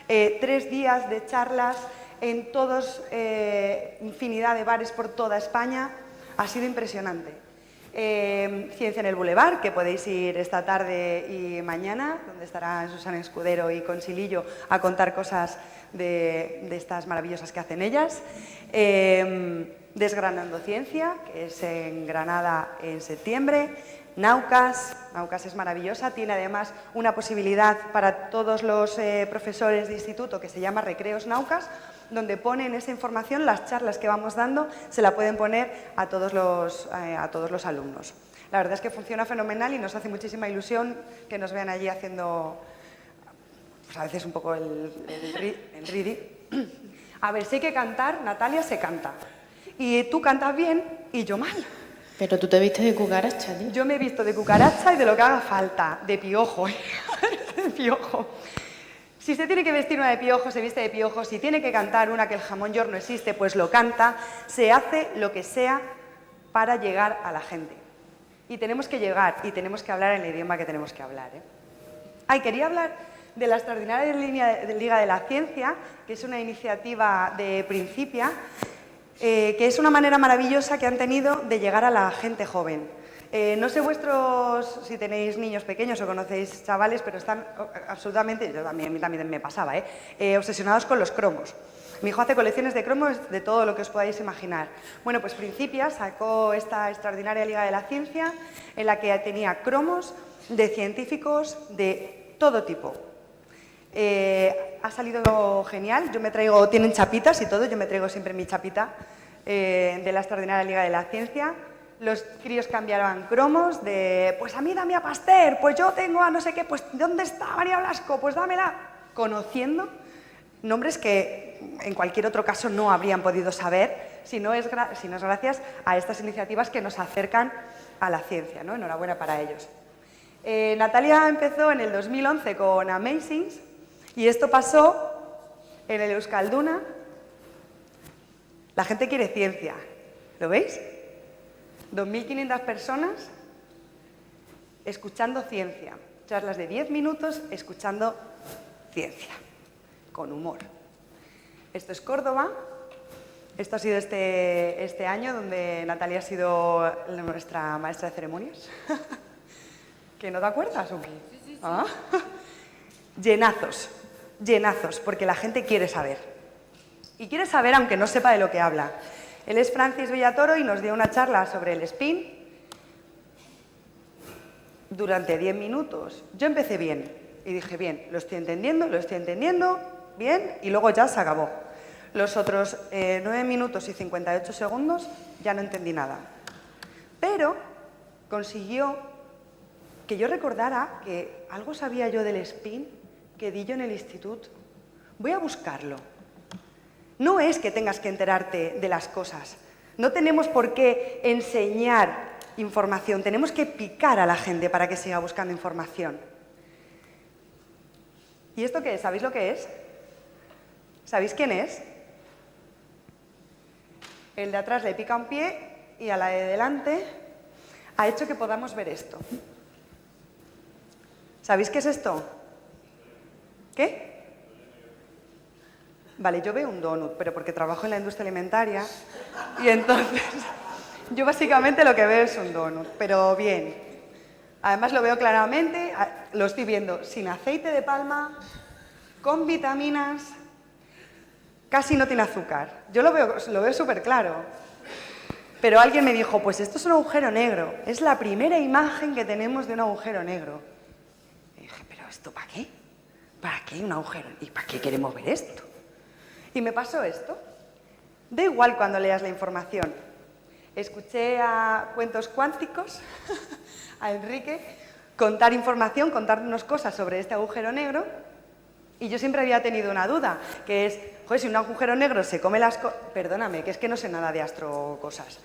3 días de charlas en todos, infinidad de bares por toda España. Ha sido impresionante. Ciencia en el Boulevard, que podéis ir esta tarde y mañana, donde estará Susana Escudero y Conchilillo a contar cosas de estas maravillosas que hacen ellas. Desgranando Ciencia, que es en Granada en septiembre. Naucas es maravillosa, tiene además una posibilidad para todos los profesores de instituto que se llama Recreos Naucas, donde ponen esa información, las charlas que vamos dando, se la pueden poner a todos los alumnos. La verdad es que funciona fenomenal y nos hace muchísima ilusión que nos vean allí haciendo, pues a veces un poco el ridi. A ver, si hay que cantar, Natalia se canta. Y tú cantas bien y yo mal. Pero tú te viste de cucaracha, tío. Yo me he visto de cucaracha y de lo que haga falta, de piojo. De piojo. Si se tiene que vestir una de piojo, se viste de piojo. Si tiene que cantar una que el jamón york no existe, pues lo canta. Se hace lo que sea para llegar a la gente. Y tenemos que llegar y tenemos que hablar en el idioma que tenemos que hablar. Quería hablar de la extraordinaria Liga de la Ciencia, que es una iniciativa de Principia, que es una manera maravillosa que han tenido de llegar a la gente joven. No sé si tenéis niños pequeños o conocéis chavales, pero están absolutamente, a mí también me pasaba, obsesionados con los cromos. Mi hijo hace colecciones de cromos de todo lo que os podáis imaginar. Bueno, pues Principia sacó esta extraordinaria Liga de la Ciencia en la que tenía cromos de científicos de todo tipo. Ha salido genial, tienen chapitas y todo, yo me traigo siempre mi chapita de la extraordinaria Liga de la Ciencia. Los críos cambiaban cromos pues a mí dame a Pasteur, pues yo tengo a no sé qué, pues ¿dónde está María Blasco? Pues dámela. Conociendo nombres que en cualquier otro caso no habrían podido saber si no es gracias a estas iniciativas que nos acercan a la ciencia, ¿no? Enhorabuena para ellos. Natalia empezó en el 2011 con Amazings. Y esto pasó en el Euskalduna. La gente quiere ciencia. ¿Lo veis? 2.500 personas escuchando ciencia. Charlas de 10 minutos escuchando ciencia. Con humor. Esto es Córdoba. Esto ha sido este año, donde Natalia ha sido nuestra maestra de ceremonias. ¿Que no te acuerdas o qué? Sí. ¿Ah? Llenazos, porque la gente quiere saber. Y quiere saber aunque no sepa de lo que habla. Él es Francis Villatoro y nos dio una charla sobre el spin durante 10 minutos. Yo empecé bien y dije, bien, lo estoy entendiendo, bien, y luego ya se acabó. Los otros 9 minutos y 58 segundos ya no entendí nada. Pero consiguió que yo recordara que algo sabía yo del spin que di yo en el instituto. Voy a buscarlo. No es que tengas que enterarte de las cosas. No tenemos por qué enseñar información. Tenemos que picar a la gente para que siga buscando información. ¿Y esto qué es? ¿Sabéis lo que es? ¿Sabéis quién es? el de atrás le pica un pie y a la de delante ha hecho que podamos ver esto. ¿Sabéis qué es esto? ¿Qué? Vale, yo veo un donut, pero porque trabajo en la industria alimentaria y entonces yo básicamente lo que veo es un donut, pero bien. Además lo veo claramente, lo estoy viendo sin aceite de palma, con vitaminas, casi no tiene azúcar. Yo lo veo súper claro. Pero alguien me dijo, pues esto es un agujero negro. Es la primera imagen que tenemos de un agujero negro. Y dije, ¿pero esto para qué? ¿Para qué un agujero? ¿Y para qué queremos ver esto? Y me pasó esto. Da igual cuando leas la información. Escuché a Cuentos Cuánticos, a Enrique, contar información, contarnos cosas sobre este agujero negro. Y yo siempre había tenido una duda, que es, joder, si un agujero negro se come las cosas... Perdóname, que es que no sé nada de astrocosas.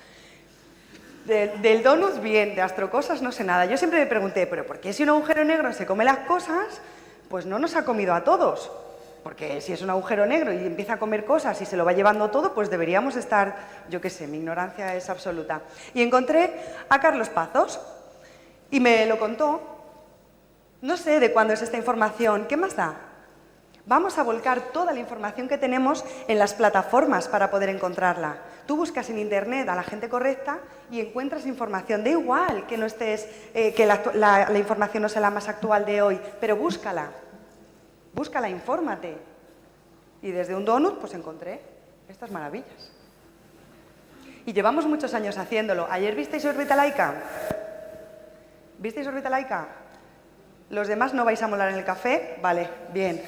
Del donut, bien, de astrocosas no sé nada. Yo siempre me pregunté, ¿pero por qué si un agujero negro se come las cosas, pues no nos ha comido a todos? Porque si es un agujero negro y empieza a comer cosas y se lo va llevando todo, pues deberíamos estar, yo qué sé, mi ignorancia es absoluta. Y encontré a Carlos Pazos y me lo contó. No sé de cuándo es esta información, ¿qué más da? Vamos a volcar toda la información que tenemos en las plataformas para poder encontrarla. Tú buscas en Internet a la gente correcta y encuentras información. Da igual que no estés, que la información no sea la más actual de hoy, pero búscala. Búscala, infórmate. Y desde un donut, pues encontré estas maravillas. Y llevamos muchos años haciéndolo. ¿Ayer visteis Órbita Laica? ¿Visteis Órbita Laica? ¿Los demás no vais a molar en el café? Vale, bien.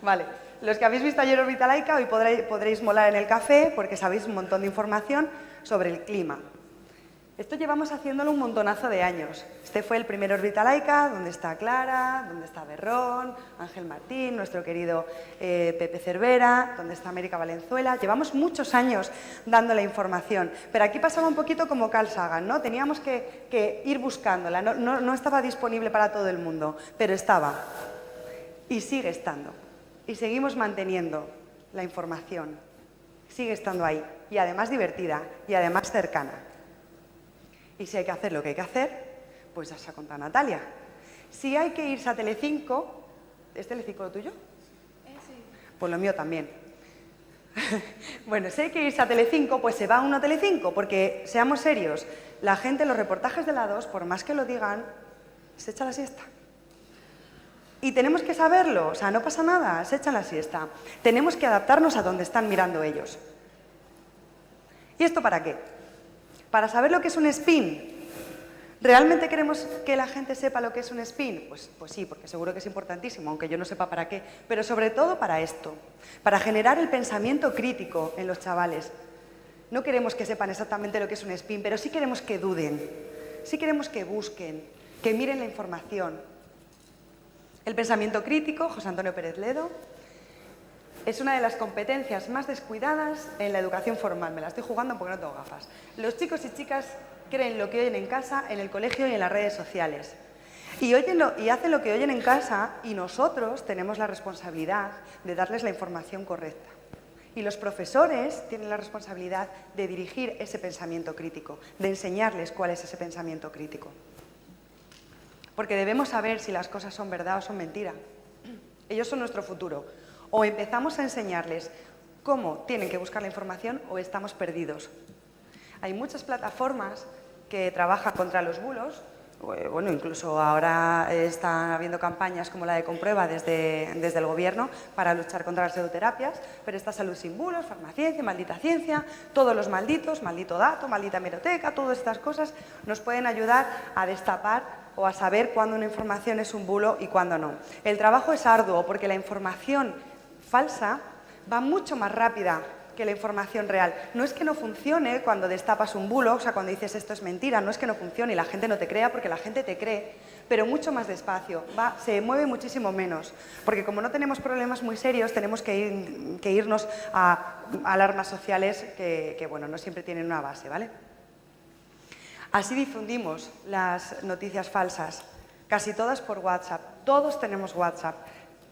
Vale. Los que habéis visto ayer Órbita Laica, hoy podréis molar en el café porque sabéis un montón de información sobre el clima. Esto llevamos haciéndolo un montonazo de años. Este fue el primer Órbita Laica, donde está Clara, donde está Berrón, Ángel Martín, nuestro querido Pepe Cervera, donde está América Valenzuela. Llevamos muchos años dando la información, pero aquí pasaba un poquito como Carl Sagan, ¿no? Teníamos que ir buscándola, no estaba disponible para todo el mundo, pero estaba y sigue estando. Y seguimos manteniendo la información, sigue estando ahí, y además divertida, y además cercana. Y si hay que hacer lo que hay que hacer, pues ya se ha contado Natalia. Si hay que irse a Telecinco, ¿es Telecinco lo tuyo? Sí. Pues lo mío también. Bueno, si hay que irse a Telecinco, pues se va uno a Telecinco, porque, seamos serios, la gente, los reportajes de la 2, por más que lo digan, se echa la siesta. Y tenemos que saberlo, o sea, no pasa nada, se echan la siesta. Tenemos que adaptarnos a donde están mirando ellos. ¿Y esto para qué? Para saber lo que es un spin. ¿Realmente queremos que la gente sepa lo que es un spin? Pues sí, porque seguro que es importantísimo, aunque yo no sepa para qué. Pero sobre todo para esto, para generar el pensamiento crítico en los chavales. No queremos que sepan exactamente lo que es un spin, pero sí queremos que duden, sí queremos que busquen, que miren la información. El pensamiento crítico, José Antonio Pérez Ledo, es una de las competencias más descuidadas en la educación formal. Me la estoy jugando porque no tengo gafas. Los chicos y chicas creen lo que oyen en casa, en el colegio y en las redes sociales. Y hacen lo que oyen en casa y nosotros tenemos la responsabilidad de darles la información correcta. Y los profesores tienen la responsabilidad de dirigir ese pensamiento crítico, de enseñarles cuál es ese pensamiento crítico. Porque debemos saber si las cosas son verdad o son mentira. Ellos son nuestro futuro. O empezamos a enseñarles cómo tienen que buscar la información o estamos perdidos. Hay muchas plataformas que trabajan contra los bulos. Bueno, incluso ahora están habiendo campañas como la de Comprueba desde el gobierno para luchar contra las pseudoterapias, pero está Salud sin bulos, Farmaciencia, Maldita Ciencia, todos los malditos, Maldito Dato, Maldita Hemeroteca, todas estas cosas nos pueden ayudar a destapar o a saber cuándo una información es un bulo y cuándo no. El trabajo es arduo porque la información falsa va mucho más rápida que la información real. No es que no funcione cuando destapas un bulo, o sea, cuando dices esto es mentira, no es que no funcione y la gente no te crea porque la gente te cree, pero mucho más despacio, se mueve muchísimo menos. Porque como no tenemos problemas muy serios, tenemos que irnos a alarmas sociales que, bueno, no siempre tienen una base, ¿vale? Así difundimos las noticias falsas, casi todas por WhatsApp. Todos tenemos WhatsApp.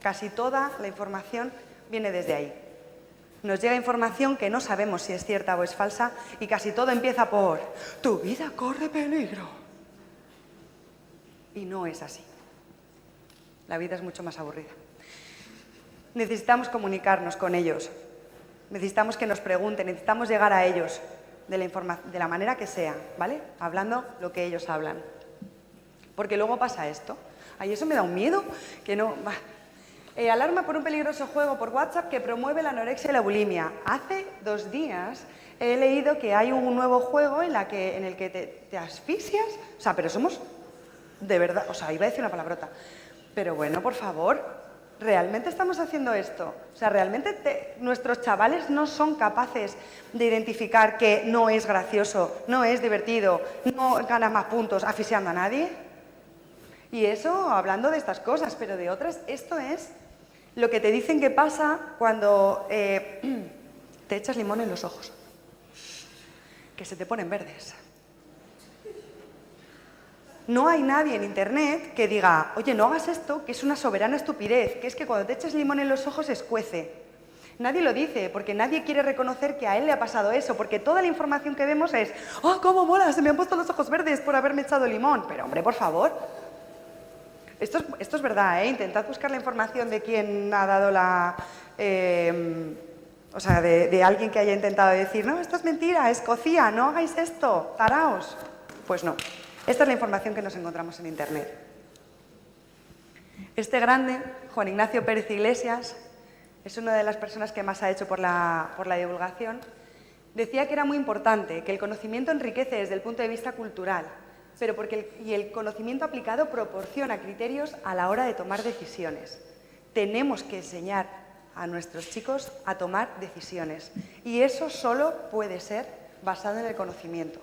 Casi toda la información viene desde ahí. Nos llega información que no sabemos si es cierta o es falsa y casi todo empieza por «tu vida corre peligro». Y no es así. La vida es mucho más aburrida. Necesitamos comunicarnos con ellos. Necesitamos que nos pregunten, necesitamos llegar a ellos de la manera que sea, ¿vale? Hablando lo que ellos hablan. Porque luego pasa esto. Ay, eso me da un miedo que no... alarma por un peligroso juego por WhatsApp que promueve la anorexia y la bulimia. Hace 2 días he leído que hay un nuevo juego en el que te asfixias. O sea, pero somos... De verdad, o sea, iba a decir una palabrota. Pero bueno, por favor, ¿realmente estamos haciendo esto? O sea, ¿realmente nuestros chavales no son capaces de identificar que no es gracioso, no es divertido, no ganas más puntos asfixiando a nadie? Y eso hablando de estas cosas, pero de otras, esto es lo que te dicen que pasa cuando te echas limón en los ojos, que se te ponen verdes. No hay nadie en Internet que diga, oye, no hagas esto, que es una soberana estupidez, que es que cuando te echas limón en los ojos escuece. Nadie lo dice, porque nadie quiere reconocer que a él le ha pasado eso, porque toda la información que vemos es, ¡oh, cómo mola! Se me han puesto los ojos verdes por haberme echado limón. Pero, hombre, por favor. Esto es verdad, ¿eh? Intentad buscar la información de quién ha dado la... o sea, de alguien que haya intentado decir, no, esto es mentira, escocía, no hagáis esto, taraos. Pues no. Esta es la información que nos encontramos en Internet. Este grande, Juan Ignacio Pérez Iglesias, es una de las personas que más ha hecho por la divulgación, decía que era muy importante, que el conocimiento enriquece desde el punto de vista cultural, pero y el conocimiento aplicado proporciona criterios a la hora de tomar decisiones. Tenemos que enseñar a nuestros chicos a tomar decisiones y eso solo puede ser basado en el conocimiento.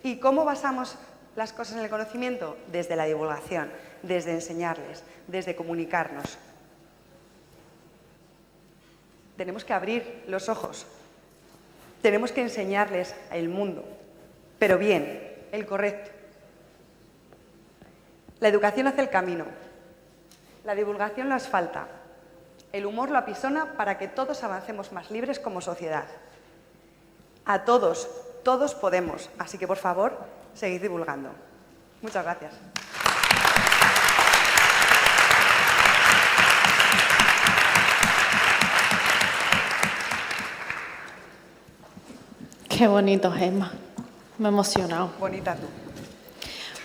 ¿Y cómo basamos las cosas en el conocimiento? Desde la divulgación, desde enseñarles, desde comunicarnos. Tenemos que abrir los ojos, tenemos que enseñarles el mundo, pero bien, el correcto. La educación hace el camino, la divulgación lo asfalta, el humor lo apisona para que todos avancemos más libres como sociedad. A todos, todos podemos, así que por favor, seguid divulgando. Muchas gracias. Qué bonito, Gemma. Me he emocionado. Bonita tú.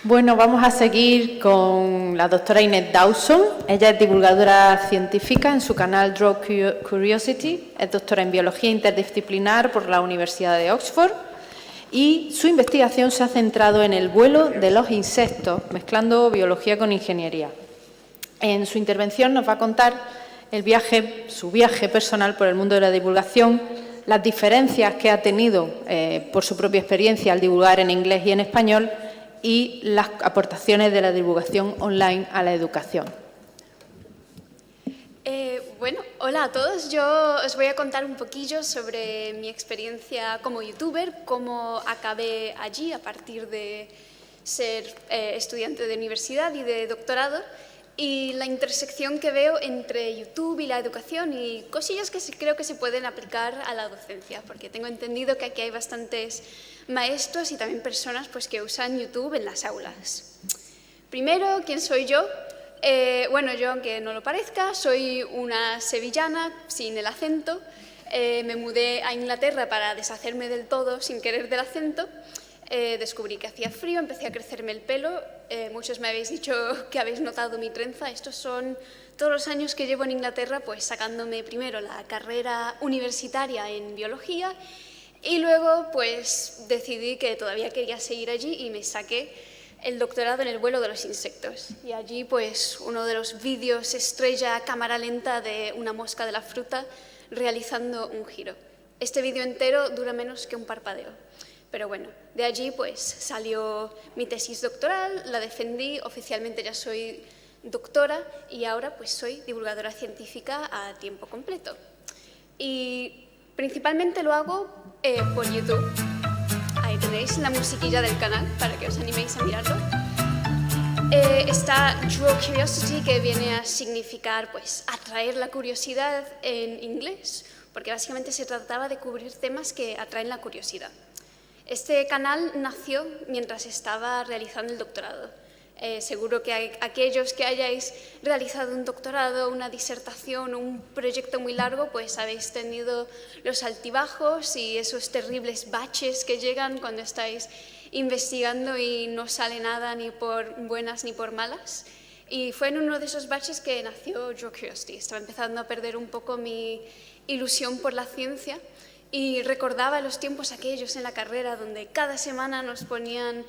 Bueno, vamos a seguir con la doctora Inés Dawson. Ella es divulgadora científica en su canal Draw Curiosity. Es doctora en biología interdisciplinar por la Universidad de Oxford. Y su investigación se ha centrado en el vuelo de los insectos, mezclando biología con ingeniería. En su intervención nos va a contar su viaje personal por el mundo de la divulgación, las diferencias que ha tenido por su propia experiencia al divulgar en inglés y en español y las aportaciones de la divulgación online a la educación. Bueno, hola a todos. Yo os voy a contar un poquillo sobre mi experiencia como youtuber, cómo acabé allí a partir de ser estudiante de universidad y de doctorado y la intersección que veo entre YouTube y la educación y cosillas que creo que se pueden aplicar a la docencia, porque tengo entendido que aquí hay bastantes maestros y también personas pues, que usan YouTube en las aulas. Primero, ¿quién soy yo? Bueno, yo, aunque no lo parezca, soy una sevillana sin el acento. Me mudé a Inglaterra para deshacerme del todo, sin querer, del acento. Descubrí que hacía frío, empecé a crecerme el pelo. Muchos me habéis dicho que habéis notado mi trenza. Estos son todos los años que llevo en Inglaterra, pues sacándome primero la carrera universitaria en biología y luego pues decidí que todavía quería seguir allí y me saqué el doctorado en el vuelo de los insectos. Y allí, pues, uno de los vídeos estrella a cámara lenta de una mosca de la fruta realizando un giro. Este vídeo entero dura menos que un parpadeo. Pero bueno, de allí, pues, salió mi tesis doctoral, la defendí, oficialmente ya soy doctora y ahora, pues, soy divulgadora científica a tiempo completo. Y principalmente lo hago por YouTube. Ahí tenéis la musiquilla del canal para que os animéis a mirarlo. Está Draw Curiosity, que viene a significar pues, atraer la curiosidad en inglés, porque básicamente se trataba de cubrir temas que atraen la curiosidad. Este canal nació mientras estaba realizando el doctorado. Seguro que aquellos que hayáis realizado un doctorado, una disertación o un proyecto muy largo, pues habéis tenido los altibajos y esos terribles baches que llegan cuando estáis investigando y no sale nada ni por buenas ni por malas. Y fue en uno de esos baches que nació Your Curiosity. Estaba empezando a perder un poco mi ilusión por la ciencia y recordaba los tiempos aquellos en la carrera donde cada semana nos ponían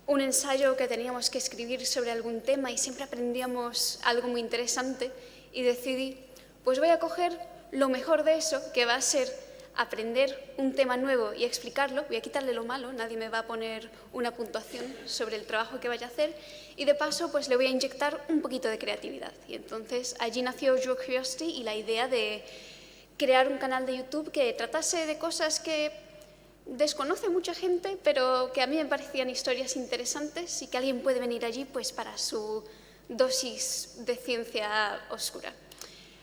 un ensayo que teníamos que escribir sobre algún tema y siempre aprendíamos algo muy interesante y decidí, pues voy a coger lo mejor de eso, que va a ser aprender un tema nuevo y explicarlo, voy a quitarle lo malo, nadie me va a poner una puntuación sobre el trabajo que vaya a hacer y de paso pues le voy a inyectar un poquito de creatividad. Y entonces allí nació Your Curiosity y la idea de crear un canal de YouTube que tratase de cosas que desconoce mucha gente, pero que a mí me parecían historias interesantes y que alguien puede venir allí pues para su dosis de ciencia oscura.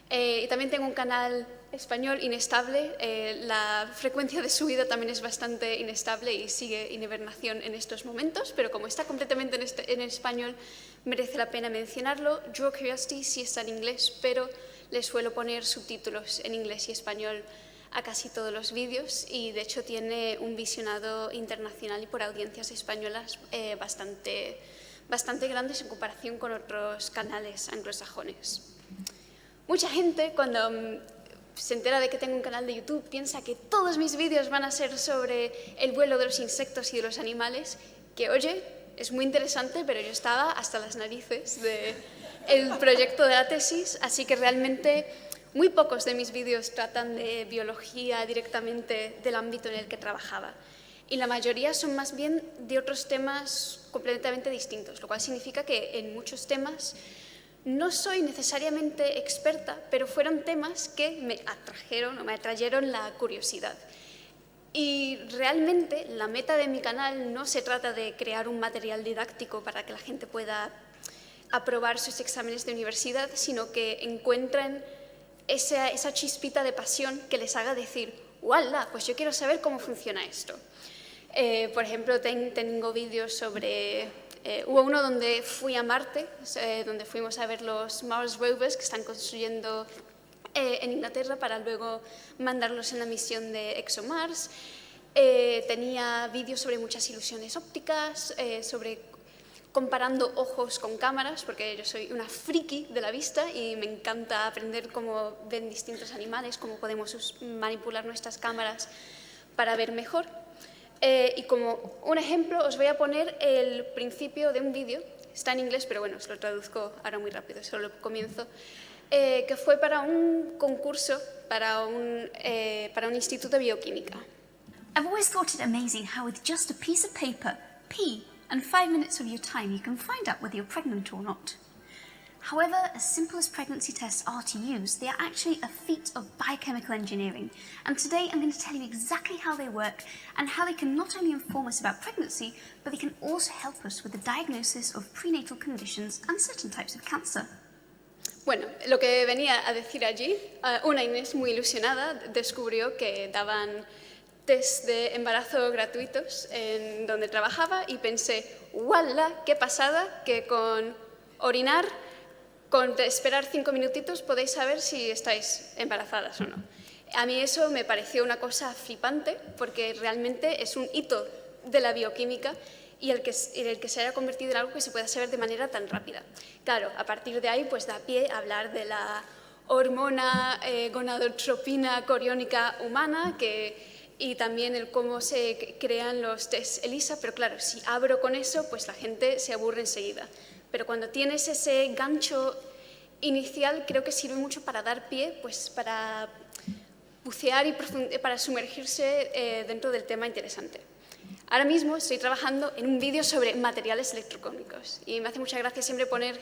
Y también tengo un canal español inestable, la frecuencia de subida también es bastante inestable y sigue en hibernación en estos momentos, pero como está completamente en español, merece la pena mencionarlo. Your Curiosity sí está en inglés, pero le suelo poner subtítulos en inglés y español a casi todos los vídeos y de hecho tiene un visionado internacional y por audiencias españolas bastante grandes en comparación con otros canales anglosajones. Mucha gente cuando se entera de que tengo un canal de YouTube piensa que todos mis vídeos van a ser sobre el vuelo de los insectos y de los animales, que oye, es muy interesante, pero yo estaba hasta las narices del proyecto de la tesis, así que realmente muy pocos de mis vídeos tratan de biología directamente del ámbito en el que trabajaba. Y la mayoría son más bien de otros temas completamente distintos, lo cual significa que en muchos temas no soy necesariamente experta, pero fueron temas que me atrajeron la curiosidad. Y realmente la meta de mi canal no se trata de crear un material didáctico para que la gente pueda aprobar sus exámenes de universidad, sino que encuentren esa chispita de pasión que les haga decir, ¡uala! Pues yo quiero saber cómo funciona esto. Por ejemplo, tengo vídeos sobre... hubo uno donde fui a Marte, donde fuimos a ver los Mars Rovers que están construyendo en Inglaterra para luego mandarlos en la misión de ExoMars. Tenía vídeos sobre muchas ilusiones ópticas, sobre comparando ojos con cámaras, porque yo soy una friki de la vista y me encanta aprender cómo ven distintos animales, cómo podemos manipular nuestras cámaras para ver mejor. Y como un ejemplo os voy a poner el principio de un vídeo, está en inglés, pero bueno, os lo traduzco ahora muy rápido, solo comienzo, que fue para un concurso, para un instituto de bioquímica. I've always thought it amazing how with just a piece of paper, pee, and 5 minutes of your time you can find out whether you're pregnant or not. However, as simple as pregnancy tests are to use, they are actually a feat of biochemical engineering. And today I'm going to tell you exactly how they work and how they can not only inform us about pregnancy, but they can also help us with the diagnosis of prenatal conditions and certain types of cancer. Bueno, lo que venía a decir allí, una Inés muy ilusionada descubrió que daban test de embarazo gratuitos en donde trabajaba y pensé, ¡uala! ¡Qué pasada! Que con orinar, con esperar 5 minutitos podéis saber si estáis embarazadas o no. A mí eso me pareció una cosa flipante porque realmente es un hito de la bioquímica y el que se haya convertido en algo que se pueda saber de manera tan rápida. Claro, a partir de ahí pues da pie a hablar de la hormona gonadotropina coriónica humana y también el cómo se crean los test ELISA, pero claro, si abro con eso, pues la gente se aburre enseguida. Pero cuando tienes ese gancho inicial, creo que sirve mucho para dar pie, pues para bucear y para sumergirse dentro del tema interesante. Ahora mismo estoy trabajando en un vídeo sobre materiales electrocónicos y me hace mucha gracia siempre poner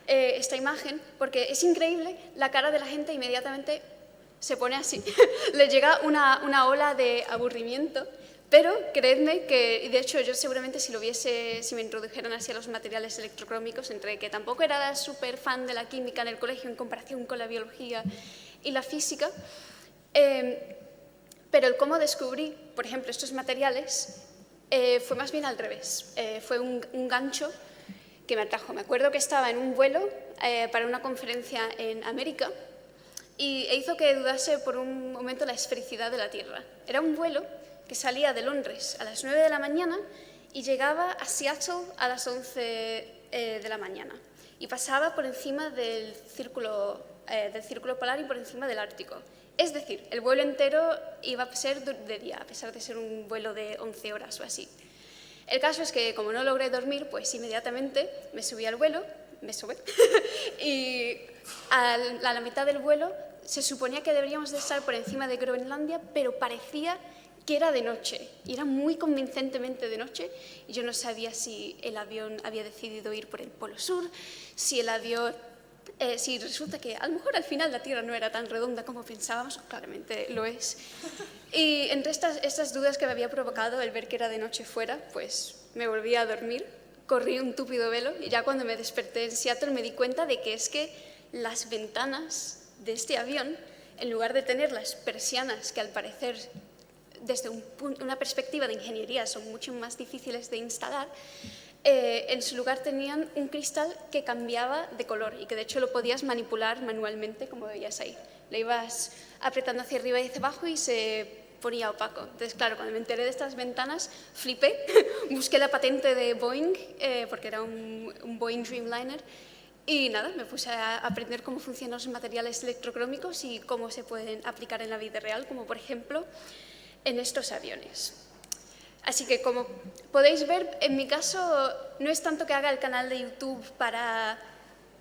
esta imagen porque es increíble, la cara de la gente inmediatamente se pone así, le llega una ola de aburrimiento, pero creedme que, de hecho, yo seguramente si me introdujeran así a los materiales electrocrómicos, entre que tampoco era súper fan de la química en el colegio en comparación con la biología y la física, Pero el cómo descubrí, por ejemplo, estos materiales fue más bien al revés. Fue un gancho que me atrajo. Me acuerdo que estaba en un vuelo para una conferencia en América e hizo que dudase por un momento la esfericidad de la Tierra. Era un vuelo que salía de Londres a las 9 de la mañana y llegaba a Seattle a las 11 de la mañana. Y pasaba por encima del círculo polar y por encima del Ártico. Es decir, el vuelo entero iba a ser de día, a pesar de ser un vuelo de 11 horas o así. El caso es que, como no logré dormir, pues inmediatamente me subí al vuelo, y a la mitad del vuelo se suponía que deberíamos de estar por encima de Groenlandia, pero parecía que era de noche, y era muy convincentemente de noche, y yo no sabía si el avión había decidido ir por el Polo Sur, si resulta que a lo mejor al final la Tierra no era tan redonda como pensábamos, claramente lo es. Y entre estas dudas que me había provocado el ver que era de noche fuera, pues me volví a dormir, corrí un túpido velo y ya cuando me desperté en Seattle me di cuenta de que es que las ventanas de este avión, en lugar de tener las persianas que al parecer desde una perspectiva de ingeniería son mucho más difíciles de instalar, en su lugar tenían un cristal que cambiaba de color y que de hecho lo podías manipular manualmente, como veías ahí. Le ibas apretando hacia arriba y hacia abajo y se ponía opaco. Entonces, claro, cuando me enteré de estas ventanas, flipé, busqué la patente de Boeing, porque era un Boeing Dreamliner, y nada, me puse a aprender cómo funcionan los materiales electrocrómicos y cómo se pueden aplicar en la vida real, como por ejemplo en estos aviones. Así que, como podéis ver, en mi caso no es tanto que haga el canal de YouTube para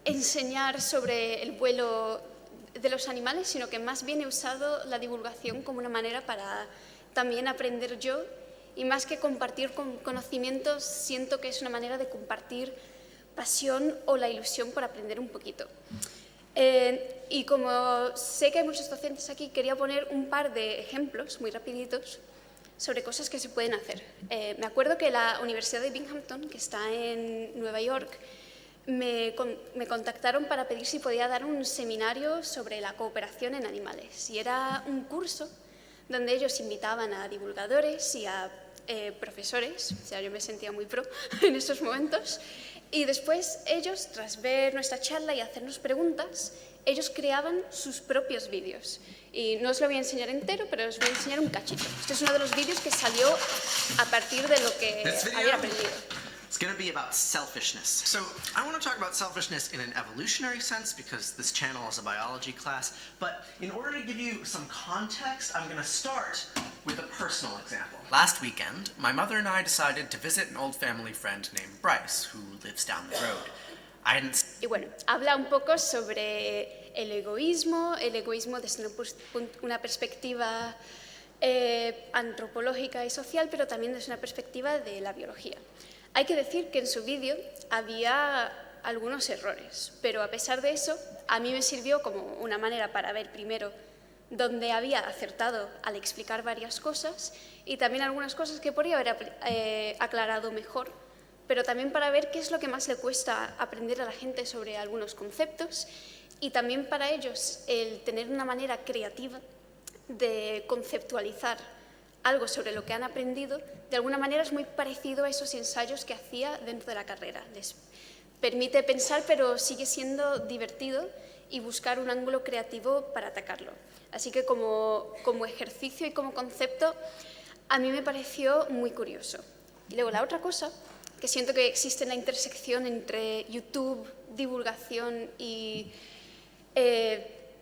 enseñar sobre el vuelo de los animales, sino que más bien he usado la divulgación como una manera para también aprender yo, y más que compartir conocimientos, siento que es una manera de compartir pasión o la ilusión por aprender un poquito. Y como sé que hay muchos docentes aquí, quería poner un par de ejemplos muy rapiditos sobre cosas que se pueden hacer. Me acuerdo que la Universidad de Binghamton, que está en Nueva York, me contactaron para pedir si podía dar un seminario sobre la cooperación en animales. Y era un curso donde ellos invitaban a divulgadores y a profesores, o sea, yo me sentía muy pro en estos momentos, y después ellos, tras ver nuestra charla y hacernos preguntas, ellos creaban sus propios vídeos. Y no os lo voy a enseñar entero, pero os voy a enseñar un cachito. Este es uno de los vídeos que salió a partir de lo que había aprendido. It's going to be about selfishness. So I want to talk about selfishness in an evolutionary sense because this channel is a biology class. But in order to give you some context, I'm going to start with a personal example. Last weekend, my mother and I decided to visit an old family friend named Bryce, who lives down the road. Y bueno, habla un poco sobre el egoísmo desde una perspectiva antropológica y social, pero también desde una perspectiva de la biología. Hay que decir que en su vídeo había algunos errores, pero a pesar de eso, a mí me sirvió como una manera para ver primero dónde había acertado al explicar varias cosas y también algunas cosas que podría haber aclarado mejor, pero también para ver qué es lo que más le cuesta aprender a la gente sobre algunos conceptos y también para ellos el tener una manera creativa de conceptualizar algo sobre lo que han aprendido, de alguna manera es muy parecido a esos ensayos que hacía dentro de la carrera. Les permite pensar, pero sigue siendo divertido y buscar un ángulo creativo para atacarlo. Así que como ejercicio y como concepto, a mí me pareció muy curioso. Y luego la otra cosa, que siento que existe en la intersección entre YouTube, divulgación y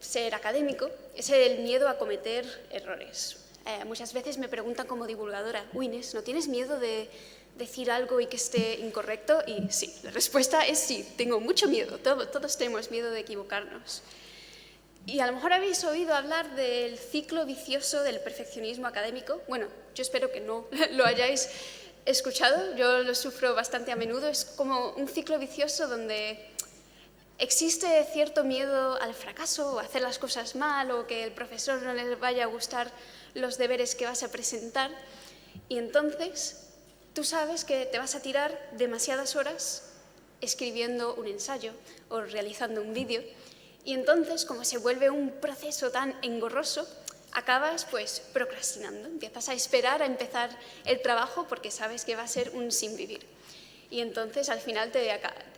ser académico, es el miedo a cometer errores. Muchas veces me preguntan como divulgadora, Inés, ¿no tienes miedo de decir algo y que esté incorrecto? Y sí, la respuesta es sí, tengo mucho miedo, todos tenemos miedo de equivocarnos. Y a lo mejor habéis oído hablar del ciclo vicioso del perfeccionismo académico. Bueno, yo espero que no lo hayáis escuchado, yo lo sufro bastante a menudo. Es como un ciclo vicioso donde existe cierto miedo al fracaso o a hacer las cosas mal o que el profesor no les vaya a gustar los deberes que vas a presentar y entonces tú sabes que te vas a tirar demasiadas horas escribiendo un ensayo o realizando un vídeo y entonces como se vuelve un proceso tan engorroso acabas pues procrastinando, empiezas a esperar a empezar el trabajo porque sabes que va a ser un sin vivir. Y entonces al final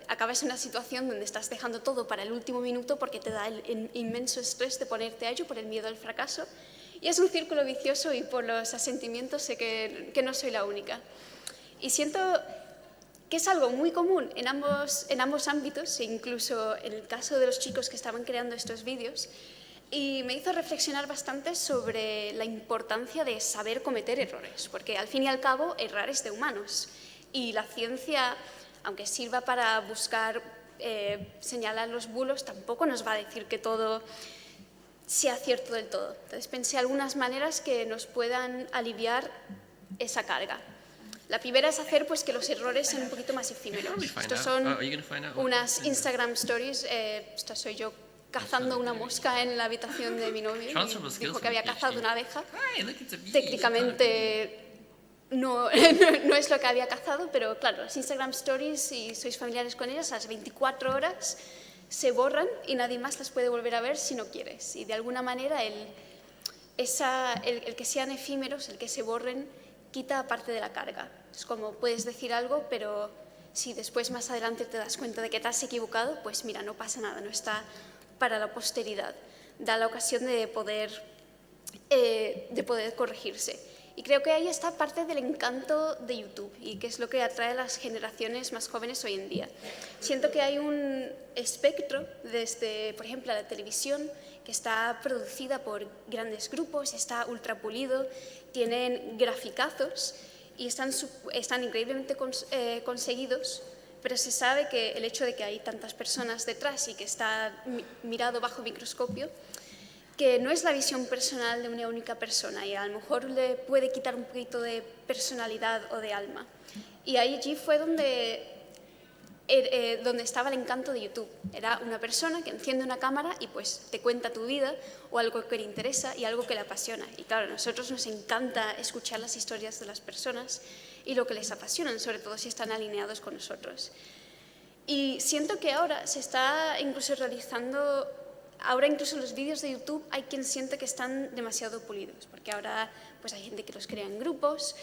acabas en una situación donde estás dejando todo para el último minuto porque te da el inmenso estrés de ponerte a ello por el miedo al fracaso. Y es un círculo vicioso y por los asentimientos sé que no soy la única. Y siento que es algo muy común en ambos ámbitos, e incluso en el caso de los chicos que estaban creando estos vídeos, y me hizo reflexionar bastante sobre la importancia de saber cometer errores, porque al fin y al cabo errar es de humanos, y la ciencia, aunque sirva para buscar, señalar los bulos, tampoco nos va a decir que todo sea cierto del todo. Entonces pensé algunas maneras que nos puedan aliviar esa carga. La primera es hacer pues, que los errores sean un poquito más efímeros. Estos son unas Instagram stories. Esta soy yo cazando una mosca en la habitación de mi novio. Y dijo que había cazado una abeja. Técnicamente no es lo que había cazado, pero claro, las Instagram stories, si sois familiares con ellas, a las 24 horas se borran y nadie más las puede volver a ver si no quieres. Y de alguna manera el que sean efímeros, el que se borren, quita parte de la carga. Es como puedes decir algo, pero si después más adelante te das cuenta de que te has equivocado, pues mira, no pasa nada, no está para la posteridad. Da la ocasión de poder corregirse. Y creo que ahí está parte del encanto de YouTube y que es lo que atrae a las generaciones más jóvenes hoy en día. Siento que hay un espectro desde, por ejemplo, la televisión, que está producida por grandes grupos, está ultra pulido, tienen graficazos y están increíblemente conseguidos, pero se sabe que el hecho de que hay tantas personas detrás y que está mirado bajo microscopio, que no es la visión personal de una única persona y a lo mejor le puede quitar un poquito de personalidad o de alma. Y allí fue donde estaba el encanto de YouTube. Era una persona que enciende una cámara y pues te cuenta tu vida o algo que le interesa y algo que le apasiona. Y claro, a nosotros nos encanta escuchar las historias de las personas y lo que les apasionan, sobre todo si están alineados con nosotros. Y siento que ahora se está incluso realizando... Ahora incluso los vídeos de YouTube hay quien siente que están demasiado pulidos, porque ahora pues hay gente que los crea en grupos.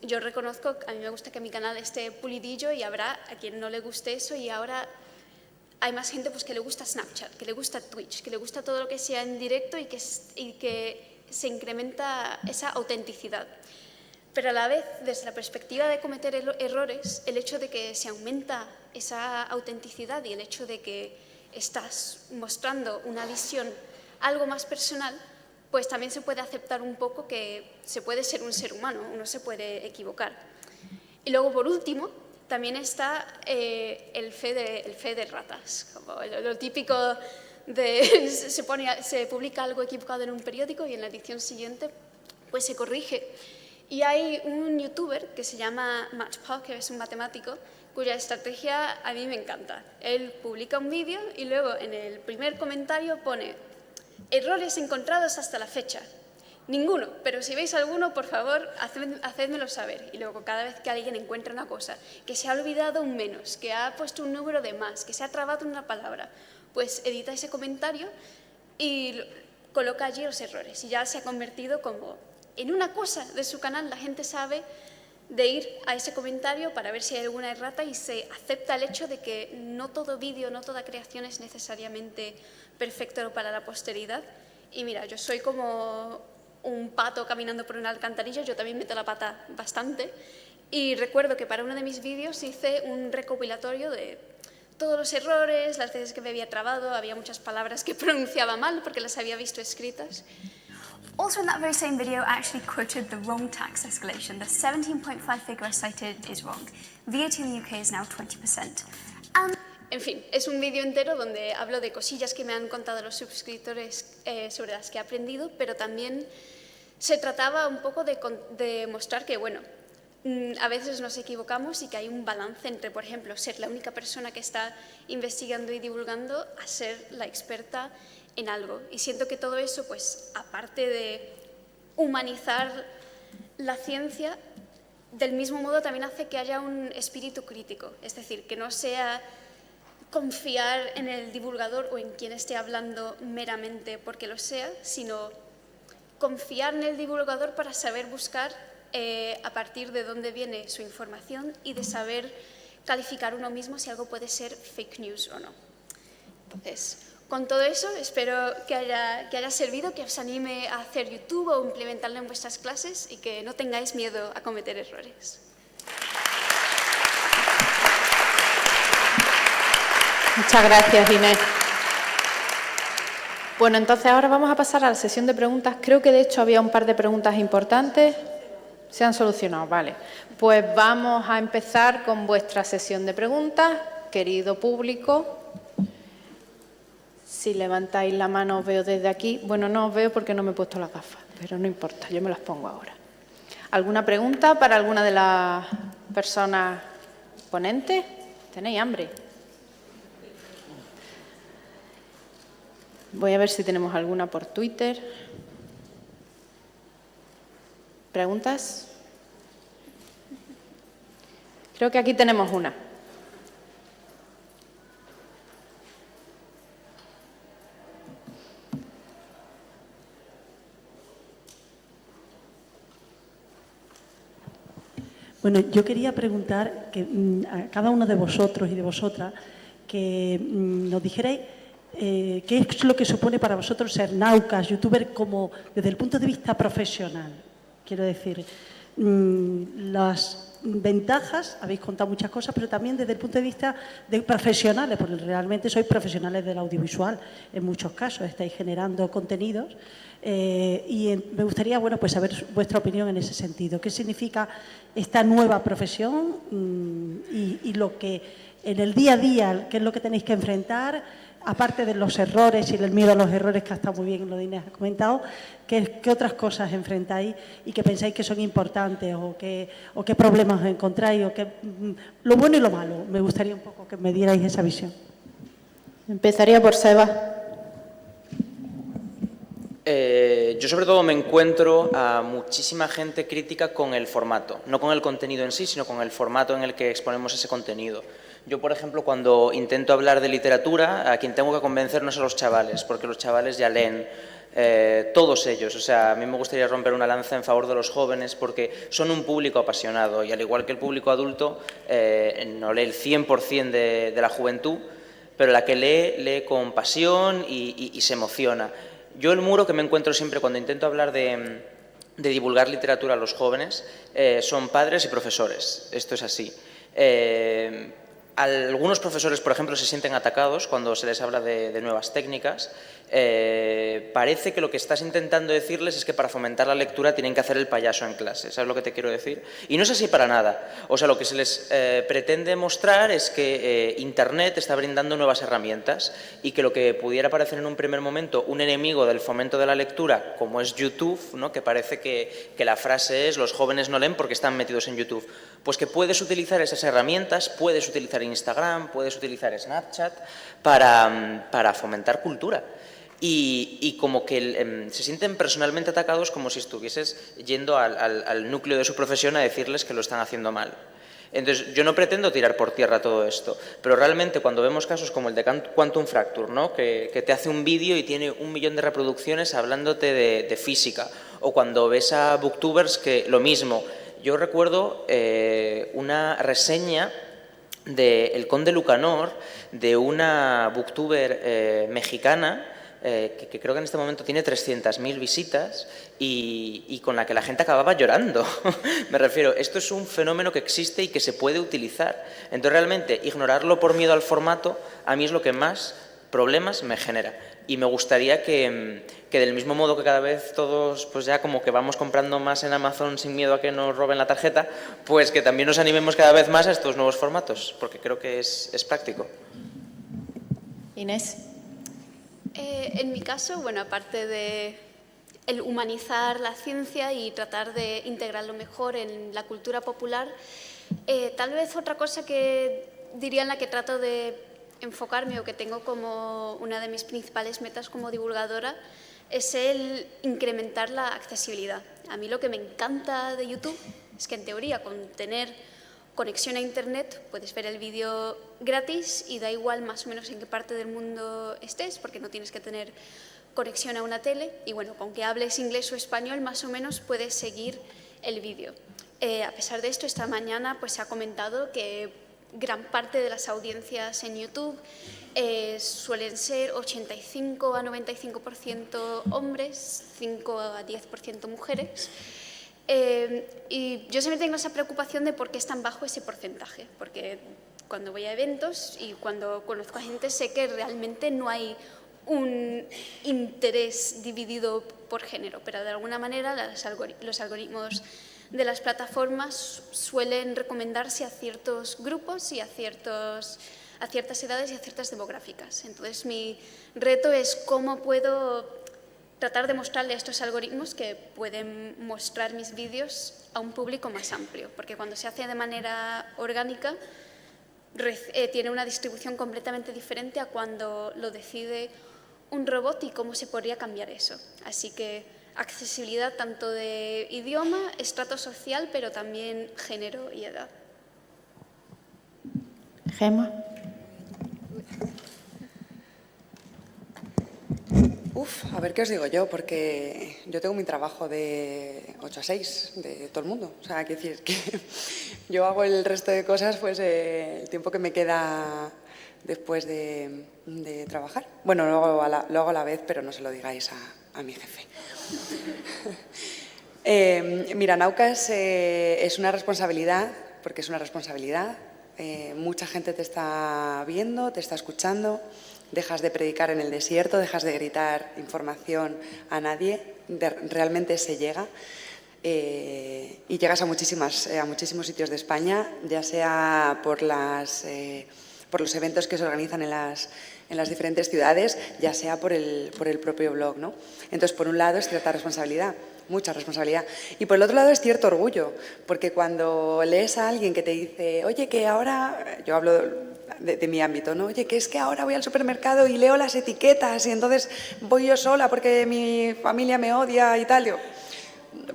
Yo reconozco, a mí me gusta que mi canal esté pulidillo y habrá a quien no le guste eso, y ahora hay más gente pues, que le gusta Snapchat, que le gusta Twitch, que le gusta todo lo que sea en directo y que se incrementa esa autenticidad. Pero a la vez, desde la perspectiva de cometer errores, el hecho de que se aumenta esa autenticidad y el hecho de que estás mostrando una visión algo más personal, pues también se puede aceptar un poco que se puede ser un ser humano, uno se puede equivocar. Y luego, por último, también está el fe de ratas, como lo típico de se publica algo equivocado en un periódico y en la edición siguiente pues se corrige. Y hay un youtuber que se llama Matt Parker, es un matemático, cuya estrategia a mí me encanta. Él publica un vídeo y luego en el primer comentario pone errores encontrados hasta la fecha. Ninguno, pero si veis alguno, por favor, hacédmelo saber. Y luego cada vez que alguien encuentra una cosa, que se ha olvidado un menos, que ha puesto un número de más, que se ha trabado una palabra, pues edita ese comentario y coloca allí los errores. Y ya se ha convertido como en una cosa de su canal. La gente sabe de ir a ese comentario para ver si hay alguna errata y se acepta el hecho de que no todo vídeo, no toda creación es necesariamente perfecto para la posteridad. Y mira, yo soy como un pato caminando por una alcantarilla, yo también meto la pata bastante. Y recuerdo que para uno de mis vídeos hice un recopilatorio de todos los errores, las veces que me había trabado, había muchas palabras que pronunciaba mal porque las había visto escritas. Also, in that very same video, I actually quoted the wrong tax escalation. The 17.5 figure I cited is wrong. VAT in the UK is now 20%. En fin, es un vídeo entero donde hablo de cosillas que me han contado los suscriptores sobre las que he aprendido, pero también se trataba un poco de mostrar que, bueno, a veces nos equivocamos y que hay un balance entre, por ejemplo, ser la única persona que está investigando y divulgando a ser la experta en algo. Y siento que todo eso, pues, aparte de humanizar la ciencia, del mismo modo también hace que haya un espíritu crítico. Es decir, que no sea confiar en el divulgador o en quien esté hablando meramente porque lo sea, sino confiar en el divulgador para saber buscar a partir de dónde viene su información y de saber calificar uno mismo si algo puede ser fake news o no. Entonces, con todo eso, espero que haya servido, que os anime a hacer YouTube o implementarlo en vuestras clases y que no tengáis miedo a cometer errores. Muchas gracias, Inés. Bueno, entonces ahora vamos a pasar a la sesión de preguntas. Creo que de hecho había un par de preguntas importantes. Se han solucionado, vale. Pues vamos a empezar con vuestra sesión de preguntas, querido público. Si levantáis la mano os veo desde aquí. Bueno, no os veo porque no me he puesto las gafas, pero no importa, yo me las pongo ahora. ¿Alguna pregunta para alguna de las personas ponentes? ¿Tenéis hambre? Voy a ver si tenemos alguna por Twitter. ¿Preguntas? Creo que aquí tenemos una. Bueno, yo quería preguntar a cada uno de vosotros y de vosotras que nos dijerais qué es lo que supone para vosotros ser naucas, youtuber, como desde el punto de vista profesional. Quiero decir, las ventajas, habéis contado muchas cosas, pero también desde el punto de vista de profesionales, porque realmente sois profesionales del audiovisual en muchos casos, estáis generando contenidos. Y me gustaría, bueno, pues saber vuestra opinión en ese sentido. ¿Qué significa esta nueva profesión y lo que en el día a día, qué es lo que tenéis que enfrentar, aparte de los errores y el miedo a los errores, que ha estado muy bien lo de Inés ha comentado, qué otras cosas enfrentáis y que pensáis que son importantes o qué problemas encontráis, lo bueno y lo malo? Me gustaría un poco que me dierais esa visión. Empezaría por Seba. Yo sobre todo me encuentro a muchísima gente crítica con el formato, no con el contenido en sí, sino con el formato en el que exponemos ese contenido. Yo, por ejemplo, cuando intento hablar de literatura, a quien tengo que convencer no es a los chavales, porque los chavales ya leen, todos ellos. O sea, a mí me gustaría romper una lanza en favor de los jóvenes porque son un público apasionado y al igual que el público adulto, no lee el 100% de la juventud, pero la que lee con pasión y se emociona. Yo el muro que me encuentro siempre cuando intento hablar de divulgar literatura a los jóvenes son padres y profesores. Esto es así. Algunos profesores, por ejemplo, se sienten atacados cuando se les habla de nuevas técnicas. Parece que lo que estás intentando decirles es que para fomentar la lectura tienen que hacer el payaso en clase. ¿Sabes lo que te quiero decir? Y no es así para nada. O sea, lo que se les pretende mostrar es que Internet está brindando nuevas herramientas y que lo que pudiera parecer en un primer momento un enemigo del fomento de la lectura, como es YouTube, ¿no? Que parece que la frase es los jóvenes no leen porque están metidos en YouTube. Pues que puedes utilizar esas herramientas, puedes utilizar Instagram, puedes utilizar Snapchat para fomentar cultura. Y como que se sienten personalmente atacados como si estuvieses yendo al núcleo de su profesión a decirles que lo están haciendo mal. Entonces, yo no pretendo tirar por tierra todo esto, pero realmente cuando vemos casos como el de Quantum Fracture, ¿no? que te hace un vídeo y tiene 1 millón de reproducciones hablándote de física, o cuando ves a booktubers que lo mismo. Yo recuerdo una reseña de El Conde Lucanor, de una booktuber mexicana, que creo que en este momento tiene 300.000 visitas y con la que la gente acababa llorando. Me refiero, esto es un fenómeno que existe y que se puede utilizar. Entonces, realmente, ignorarlo por miedo al formato, a mí es lo que más problemas me genera. Y me gustaría que del mismo modo que cada vez todos pues ya como que vamos comprando más en Amazon sin miedo a que nos roben la tarjeta, pues que también nos animemos cada vez más a estos nuevos formatos, porque creo que es práctico. Inés. En mi caso, bueno, aparte de el humanizar la ciencia y tratar de integrarlo mejor en la cultura popular, tal vez otra cosa que diría en la que trato de enfocarme o que tengo como una de mis principales metas como divulgadora es el incrementar la accesibilidad. A mí lo que me encanta de YouTube es que en teoría con tener conexión a Internet puedes ver el vídeo gratis y da igual más o menos en qué parte del mundo estés porque no tienes que tener conexión a una tele y bueno, con que hables inglés o español más o menos puedes seguir el vídeo. A pesar de esto, esta mañana pues, se ha comentado que gran parte de las audiencias en YouTube suelen ser 85 a 95% hombres, 5 a 10% mujeres. Y yo siempre tengo esa preocupación de por qué es tan bajo ese porcentaje, porque cuando voy a eventos y cuando conozco a gente sé que realmente no hay un interés dividido por género, pero de alguna manera los algoritmos de las plataformas suelen recomendarse a ciertos grupos y a ciertas edades y a ciertas demográficas. Entonces, mi reto es cómo puedo tratar de mostrarle a estos algoritmos que pueden mostrar mis vídeos a un público más amplio, porque cuando se hace de manera orgánica tiene una distribución completamente diferente a cuando lo decide un robot y cómo se podría cambiar eso. Así que accesibilidad tanto de idioma, estrato social, pero también género y edad. Gemma. A ver qué os digo yo, porque yo tengo mi trabajo de 8 a 6 de todo el mundo. O sea, quiero decir que yo hago el resto de cosas pues el tiempo que me queda después de trabajar. Bueno, lo hago a la vez, pero no se lo digáis a mi jefe. Mira, Naucas es una responsabilidad, porque es una responsabilidad. Mucha gente te está viendo, te está escuchando. Dejas de predicar en el desierto, dejas de gritar información a nadie, realmente se llega y llegas a muchísimos sitios de España, ya sea por los eventos que se organizan en las diferentes ciudades, ya sea por el propio blog, ¿no? Entonces, por un lado es cierta responsabilidad, mucha responsabilidad. Y por el otro lado es cierto orgullo, porque cuando lees a alguien que te dice, oye, que ahora, yo hablo de mi ámbito, ¿no? Oye, que es que ahora voy al supermercado y leo las etiquetas y entonces voy yo sola porque mi familia me odia y tal,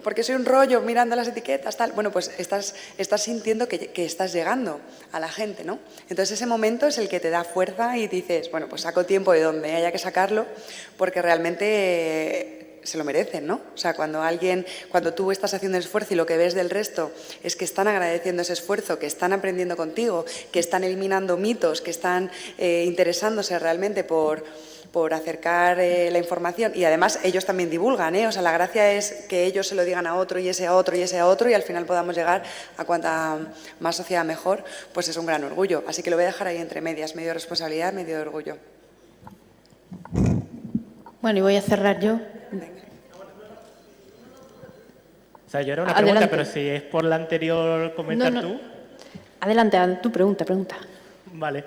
porque soy un rollo mirando las etiquetas, tal. Bueno, pues estás sintiendo que estás llegando a la gente, ¿no? Entonces ese momento es el que te da fuerza y dices, bueno, pues saco tiempo de donde haya que sacarlo porque realmente se lo merecen, ¿no? O sea, cuando tú estás haciendo el esfuerzo y lo que ves del resto es que están agradeciendo ese esfuerzo, que están aprendiendo contigo, que están eliminando mitos, que están interesándose realmente por acercar la información y además ellos también divulgan, ¿eh? O sea, la gracia es que ellos se lo digan a otro y ese a otro y ese a otro y al final podamos llegar a cuanta más sociedad mejor, pues es un gran orgullo. Así que lo voy a dejar ahí entre medias, medio de responsabilidad, medio de orgullo. Bueno, y voy a cerrar yo. O sea, yo era una Adelante. pregunta, pero si es por la anterior comentar tú. Adelante, tu pregunta. Vale.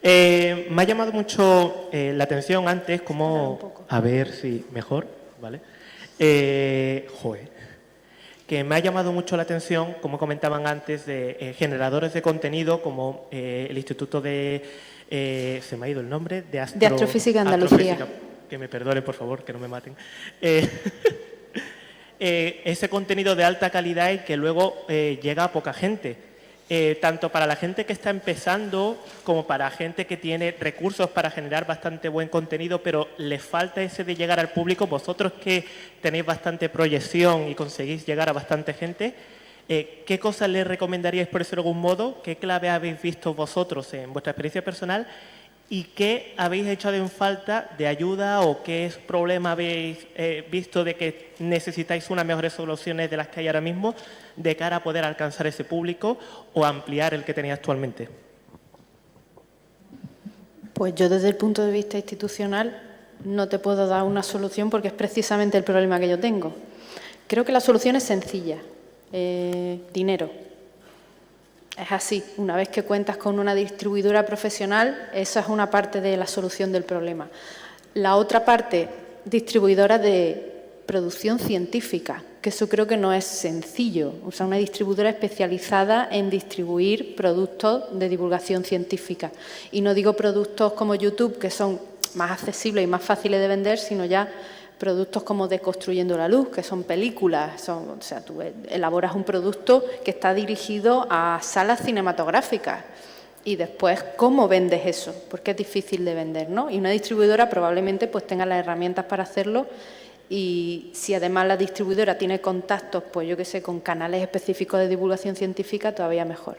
Me ha llamado mucho la atención antes como... A ver si mejor, ¿vale? Que me ha llamado mucho la atención, como comentaban antes, de generadores de contenido como el Instituto de... se me ha ido el nombre, de Astrofísica Andalucía. Que me perdonen, por favor, que no me maten. Ese contenido de alta calidad y que luego llega a poca gente. Tanto para la gente que está empezando como para gente que tiene recursos para generar bastante buen contenido, pero les falta ese de llegar al público. Vosotros que tenéis bastante proyección y conseguís llegar a bastante gente, ¿qué cosas les recomendaríais, por decirlo de algún modo? ¿Qué clave habéis visto vosotros en vuestra experiencia personal? ¿Y qué habéis echado en falta de ayuda o qué problema habéis visto de que necesitáis unas mejores soluciones de las que hay ahora mismo de cara a poder alcanzar ese público o ampliar el que tenéis actualmente? Pues yo desde el punto de vista institucional no te puedo dar una solución porque es precisamente el problema que yo tengo. Creo que la solución es sencilla, dinero. Es así, una vez que cuentas con una distribuidora profesional, esa es una parte de la solución del problema. La otra parte, distribuidora de producción científica, que eso creo que no es sencillo. O sea, una distribuidora especializada en distribuir productos de divulgación científica. Y no digo productos como YouTube, que son más accesibles y más fáciles de vender, sino ya productos como Deconstruyendo la Luz, que son películas, o sea, tú elaboras un producto que está dirigido a salas cinematográficas Y después, ¿cómo vendes eso? Porque es difícil de vender, ¿no? Y una distribuidora probablemente pues tenga las herramientas para hacerlo, y si además la distribuidora tiene contactos, pues yo qué sé, con canales específicos de divulgación científica, todavía mejor.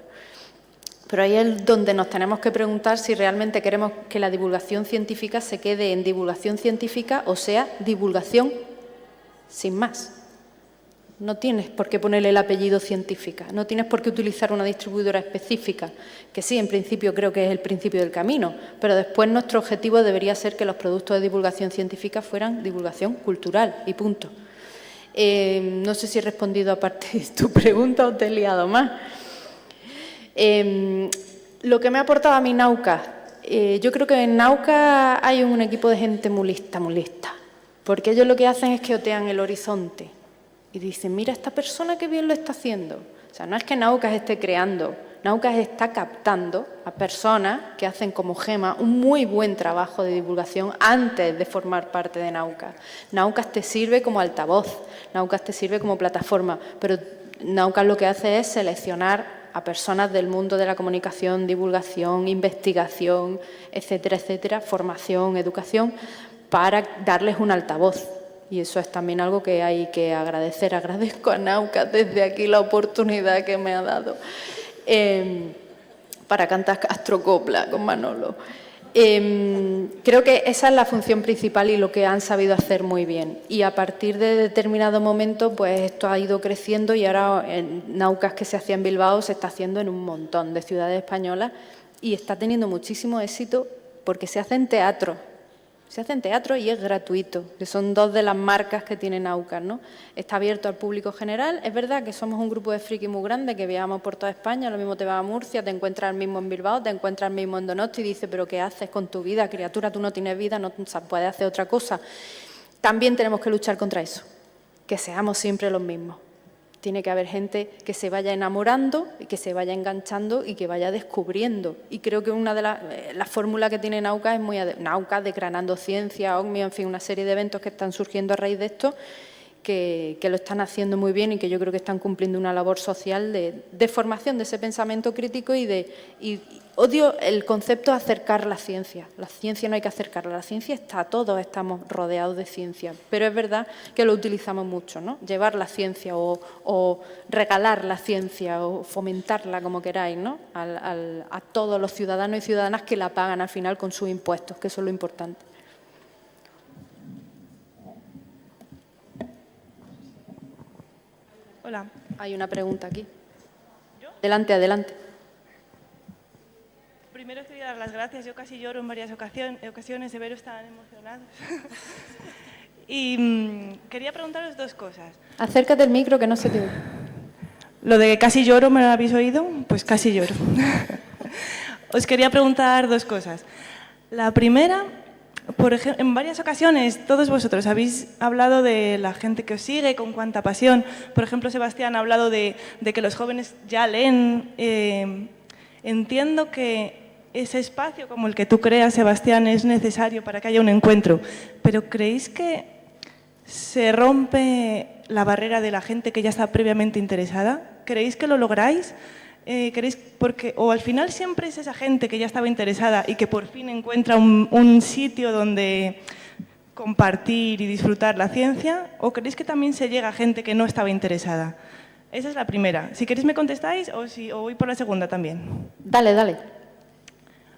Pero ahí es donde nos tenemos que preguntar si realmente queremos que la divulgación científica se quede en divulgación científica, o sea, divulgación sin más. No tienes por qué ponerle el apellido científica, no tienes por qué utilizar una distribuidora específica, que sí, en principio creo que es el principio del camino, pero después nuestro objetivo debería ser que los productos de divulgación científica fueran divulgación cultural y punto. No sé si he respondido aparte de tu pregunta o te he liado más. Lo que me ha aportado a mí Nauka, yo creo que en Nauka hay un equipo de gente muy lista, porque ellos lo que hacen es que otean el horizonte. Y dicen, mira, esta persona qué bien lo está haciendo. O sea, no es que Nauka esté creando, Nauka está captando a personas que hacen como Gema un muy buen trabajo de divulgación antes de formar parte de Nauka. Nauka te sirve como altavoz, Nauka te sirve como plataforma, pero Nauka lo que hace es seleccionar a personas del mundo de la comunicación, divulgación, investigación, etcétera, etcétera, formación, educación, para darles un altavoz. Y eso es también algo que hay que agradecer. Agradezco a Nauka desde aquí la oportunidad que me ha dado para cantar Castrocopla con Manolo. Creo que esa es la función principal y lo que han sabido hacer muy bien. Y a partir de determinado momento, pues esto ha ido creciendo y ahora en Nauka que se hacía en Bilbao se está haciendo en un montón de ciudades españolas y está teniendo muchísimo éxito porque se hace en teatro. Se hace en teatro y es gratuito, que son dos de las marcas que tiene Nauka, ¿no? Está abierto al público general. Es verdad que somos un grupo de friki muy grande, que viajamos por toda España, lo mismo te vas a Murcia, te encuentras el mismo en Bilbao, te encuentras el mismo en Donosti y dices, pero ¿qué haces con tu vida, criatura? Tú no tienes vida, no puedes hacer otra cosa. También tenemos que luchar contra eso, que seamos siempre los mismos. Tiene que haber gente que se vaya enamorando, y que se vaya enganchando y que vaya descubriendo. Y creo que una de las fórmulas que tiene Nauka es muy... Nauka, Decranando Ciencia, OCMI, en fin, una serie de eventos que están surgiendo a raíz de esto, que lo están haciendo muy bien y que yo creo que están cumpliendo una labor social de formación de ese pensamiento crítico y odio el concepto de acercar la ciencia. La ciencia no hay que acercarla, la ciencia está, todos estamos rodeados de ciencia, pero es verdad que lo utilizamos mucho, ¿no? Llevar la ciencia o regalar la ciencia o fomentarla, como queráis, ¿no? A todos los ciudadanos y ciudadanas que la pagan al final con sus impuestos, que eso es lo importante. Hola. Hay una pregunta aquí. ¿Yo? Adelante, adelante. Primero os quería dar las gracias. Yo casi lloro en varias ocasiones de veros tan emocionados. Y quería preguntaros dos cosas. Acércate al micro que no se te oye. Lo de que casi lloro, ¿me lo habéis oído? Pues casi lloro. Os quería preguntar dos cosas. La primera... Por ejemplo, en varias ocasiones todos vosotros habéis hablado de la gente que os sigue, con cuánta pasión. Por ejemplo, Sebastián ha hablado de que los jóvenes ya leen. Entiendo que ese espacio como el que tú creas, Sebastián, es necesario para que haya un encuentro. Pero ¿creéis que se rompe la barrera de la gente que ya está previamente interesada? ¿Creéis que lo lográis? ¿Queréis? O al final siempre es esa gente que ya estaba interesada y que por fin encuentra un sitio donde compartir y disfrutar la ciencia, o queréis que también se llega a gente que no estaba interesada. Esa es la primera. Si queréis me contestáis o voy por la segunda también. Dale, dale.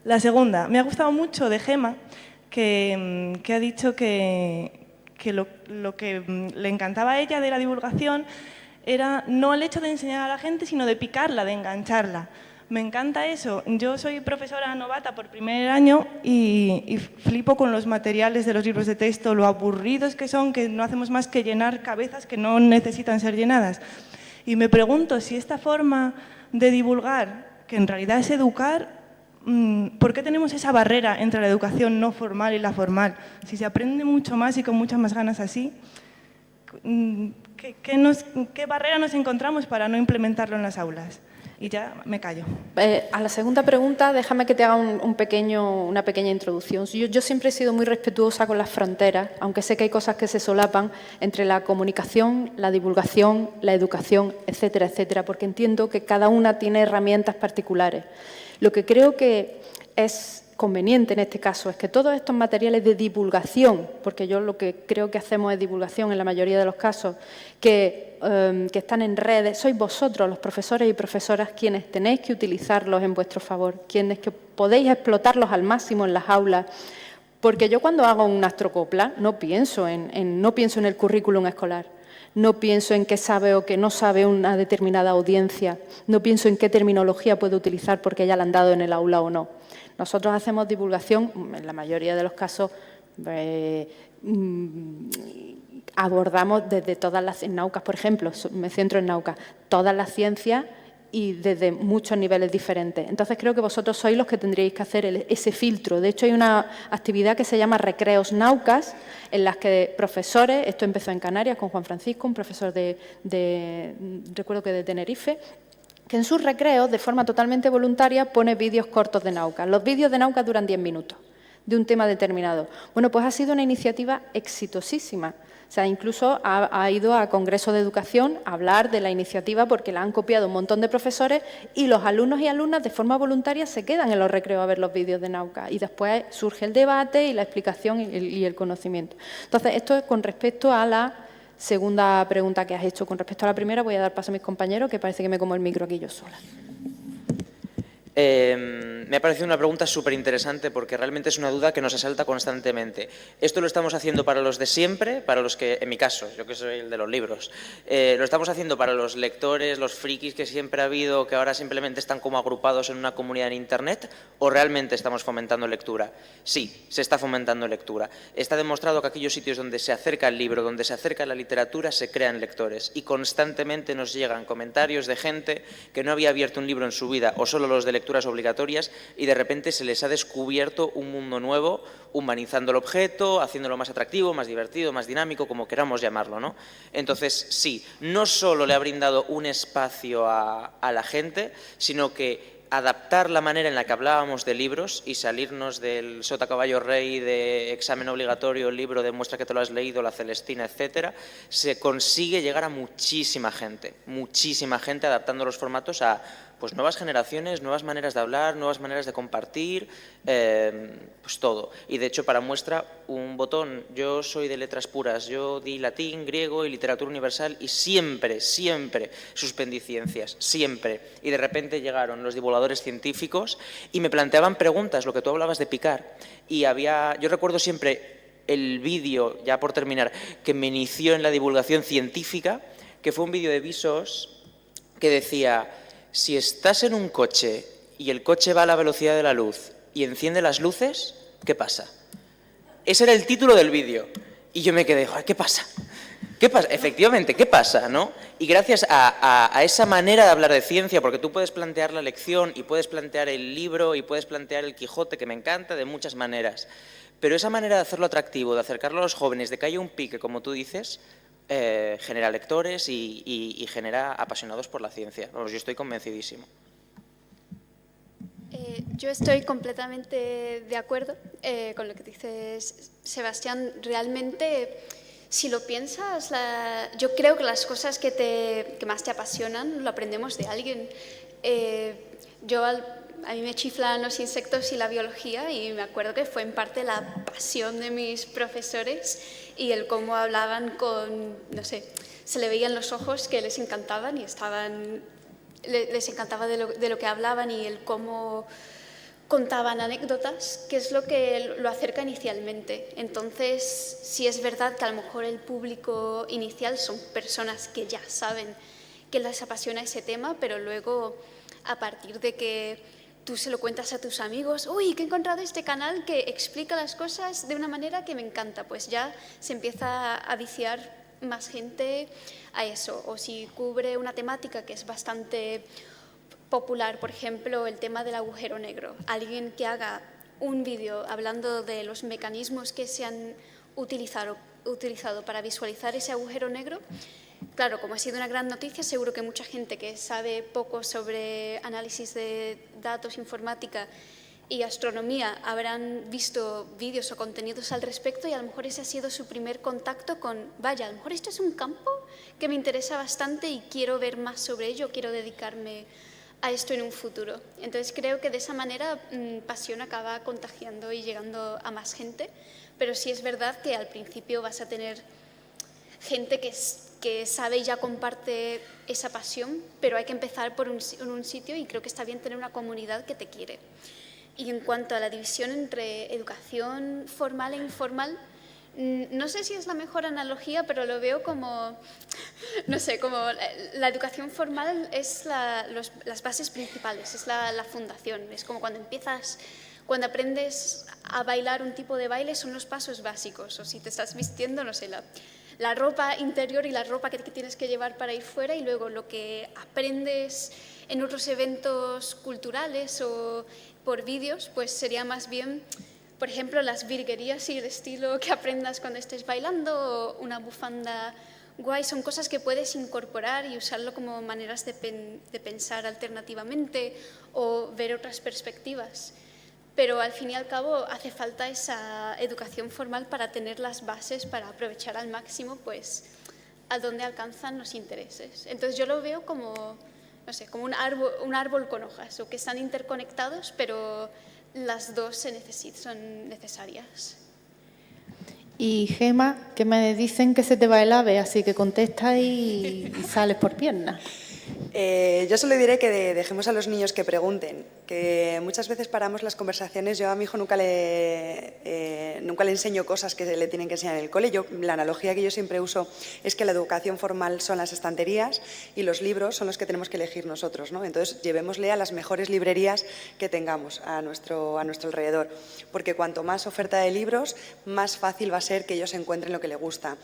La segunda. Me ha gustado mucho de Gema que ha dicho que lo que le encantaba a ella de la divulgación era no el hecho de enseñar a la gente, sino de picarla, de engancharla. Me encanta eso. Yo soy profesora novata por primer año y flipo con los materiales de los libros de texto, lo aburridos que son, que no hacemos más que llenar cabezas que no necesitan ser llenadas. Y me pregunto si esta forma de divulgar, que en realidad es educar, ¿por qué tenemos esa barrera entre la educación no formal y la formal? Si se aprende mucho más y con muchas más ganas así, ¿qué barrera nos encontramos para no implementarlo en las aulas? Y ya me callo. A la segunda pregunta, déjame que te haga una pequeña introducción. Yo siempre he sido muy respetuosa con las fronteras, aunque sé que hay cosas que se solapan entre la comunicación, la divulgación, la educación, etcétera, etcétera, porque entiendo que cada una tiene herramientas particulares. Lo que creo que es conveniente en este caso es que todos estos materiales de divulgación, porque yo lo que creo que hacemos es divulgación en la mayoría de los casos, que están en redes, sois vosotros, los profesores y profesoras, quienes tenéis que utilizarlos en vuestro favor, quienes que podéis explotarlos al máximo en las aulas, porque yo cuando hago un astrocopla no pienso en el currículum escolar, no pienso en qué sabe o qué no sabe una determinada audiencia, no pienso en qué terminología puede utilizar porque ya la han dado en el aula o no. Nosotros hacemos divulgación, en la mayoría de los casos, abordamos desde todas las, en Naucas, por ejemplo, me centro en Naucas, todas las ciencias y desde muchos niveles diferentes. Entonces creo que vosotros sois los que tendríais que hacer ese filtro. De hecho, hay una actividad que se llama Recreos Naucas, en las que profesores, esto empezó en Canarias con Juan Francisco, un profesor recuerdo que de Tenerife, que en sus recreos, de forma totalmente voluntaria, pone vídeos cortos de Naucas. Los vídeos de Naucas duran 10 minutos, de un tema determinado. Bueno, pues ha sido una iniciativa exitosísima. O sea, incluso ha ido a Congreso de Educación a hablar de la iniciativa porque la han copiado un montón de profesores y los alumnos y alumnas de forma voluntaria se quedan en los recreos a ver los vídeos de Naucas y después surge el debate y la explicación y el conocimiento. Entonces, esto es con respecto a la segunda pregunta que has hecho. Con respecto a la primera, voy a dar paso a mis compañeros, que parece que me como el micro aquí yo sola. Me ha parecido una pregunta súper interesante porque realmente es una duda que nos asalta constantemente. Esto lo estamos haciendo para los de siempre, para los que, en mi caso, yo que soy el de los libros, lo estamos haciendo para los lectores, los frikis que siempre ha habido, que ahora simplemente están como agrupados en una comunidad en Internet, o realmente estamos fomentando lectura. Sí, se está fomentando lectura. Está demostrado que aquellos sitios donde se acerca el libro, donde se acerca la literatura, se crean lectores y constantemente nos llegan comentarios de gente que no había abierto un libro en su vida o solo los de lecturas obligatorias y de repente se les ha descubierto un mundo nuevo, humanizando el objeto, haciéndolo más atractivo, más divertido, más dinámico, como queramos llamarlo, ¿no? Entonces, sí, no solo le ha brindado un espacio a la gente, sino que adaptar la manera en la que hablábamos de libros y salirnos del sota caballo rey, de examen obligatorio, el libro demuestra que te lo has leído, la Celestina, etcétera, se consigue llegar a muchísima gente adaptando los formatos a pues nuevas generaciones, nuevas maneras de hablar, nuevas maneras de compartir, pues todo. Y de hecho, para muestra, un botón, yo soy de letras puras, yo di latín, griego y literatura universal y siempre suspendí ciencias, siempre. Y de repente llegaron los divulgadores científicos y me planteaban preguntas, lo que tú hablabas de picar. Y yo recuerdo siempre el vídeo, ya por terminar, que me inició en la divulgación científica, que fue un vídeo de Visos que decía: si estás en un coche y el coche va a la velocidad de la luz y enciende las luces, ¿qué pasa? Ese era el título del vídeo. Y yo me quedé, ¿qué pasa? ¿Qué pasa? Efectivamente, ¿qué pasa? ¿No? Y gracias a esa manera de hablar de ciencia, porque tú puedes plantear la lección y puedes plantear el libro y puedes plantear el Quijote, que me encanta, de muchas maneras. Pero esa manera de hacerlo atractivo, de acercarlo a los jóvenes, de que haya un pique, como tú dices, genera lectores y genera apasionados por la ciencia. Yo estoy convencidísimo. Yo estoy completamente de acuerdo con lo que dices, Sebastián. Realmente, si lo piensas, yo creo que las cosas que más te apasionan lo aprendemos de alguien. A mí me chiflan los insectos y la biología y me acuerdo que fue en parte la pasión de mis profesores y el cómo hablaban no sé, se le veían los ojos que les encantaban y les encantaba de lo que hablaban y el cómo contaban anécdotas, que es lo que lo acerca inicialmente. Entonces, sí es verdad que a lo mejor el público inicial son personas que ya saben que les apasiona ese tema, pero luego, a partir de que tú se lo cuentas a tus amigos, uy, que he encontrado este canal que explica las cosas de una manera que me encanta, pues ya se empieza a viciar más gente a eso. O si cubre una temática que es bastante popular, por ejemplo, el tema del agujero negro. Alguien que haga un vídeo hablando de los mecanismos que se han utilizado para visualizar ese agujero negro, Claro, como ha sido una gran noticia, seguro que mucha gente que sabe poco sobre análisis de datos, informática y astronomía habrán visto vídeos o contenidos al respecto y a lo mejor ese ha sido su primer contacto con, vaya, a lo mejor esto es un campo que me interesa bastante y quiero ver más sobre ello, quiero dedicarme a esto en un futuro. Entonces creo que de esa manera Pasión acaba contagiando y llegando a más gente, pero sí es verdad que al principio vas a tener gente que sabe y ya comparte esa pasión, pero hay que empezar por un sitio y creo que está bien tener una comunidad que te quiere. Y en cuanto a la división entre educación formal e informal, no sé si es la mejor analogía, pero lo veo como, no sé, como la educación formal es las bases principales, es la fundación, es como cuando aprendes a bailar un tipo de baile son los pasos básicos, o si te estás vistiendo, no sé, la ropa interior y la ropa que tienes que llevar para ir fuera y luego lo que aprendes en otros eventos culturales o por vídeos, pues sería más bien, por ejemplo, las virguerías y el estilo que aprendas cuando estés bailando o una bufanda guay, son cosas que puedes incorporar y usarlo como maneras de pensar alternativamente o ver otras perspectivas. Pero al fin y al cabo hace falta esa educación formal para tener las bases para aprovechar al máximo pues, a dónde alcanzan los intereses. Entonces yo lo veo como, no sé, como un árbol con hojas, o que están interconectados, pero las dos son necesarias. Y Gema, que me dicen que se te va el ave, así que contesta y sales por piernas. Yo solo diré que dejemos a los niños que pregunten, que muchas veces paramos las conversaciones. Yo a mi hijo nunca le enseño cosas que le tienen que enseñar en el cole. La analogía que yo siempre uso es que la educación formal son las estanterías y los libros son los que tenemos que elegir nosotros, ¿no? Entonces, llevémosle a las mejores librerías que tengamos a nuestro alrededor, porque cuanto más oferta de libros, más fácil va a ser que ellos encuentren lo que les gusta.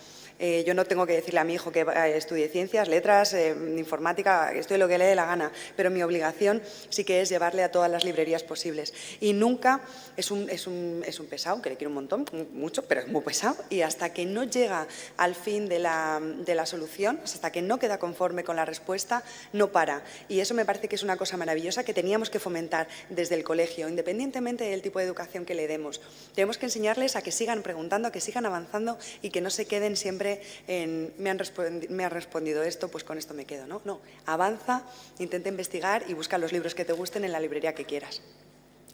Yo no tengo que decirle a mi hijo que estudie ciencias, letras, informática, estudie lo que le dé la gana, pero mi obligación sí que es llevarle a todas las librerías posibles. Y nunca es un pesado, que le quiero un montón, mucho, pero es muy pesado, y hasta que no llega al fin de la solución, hasta que no queda conforme con la respuesta, no para. Y eso me parece que es una cosa maravillosa que teníamos que fomentar desde el colegio, independientemente del tipo de educación que le demos. Tenemos que enseñarles a que sigan preguntando, a que sigan avanzando y que no se queden siempre en me han respondido esto, pues con esto me quedo. No, avanza, intenta investigar y busca los libros que te gusten en la librería que quieras.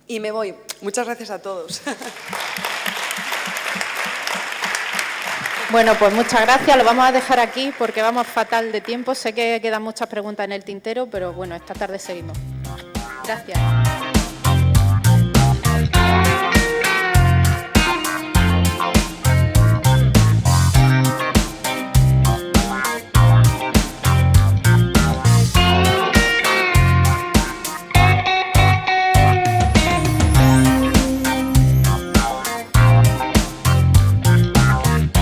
Y me voy. Muchas gracias a todos. Bueno, pues muchas gracias. Lo vamos a dejar aquí porque vamos fatal de tiempo. Sé que quedan muchas preguntas en el tintero, pero bueno, esta tarde seguimos. Gracias.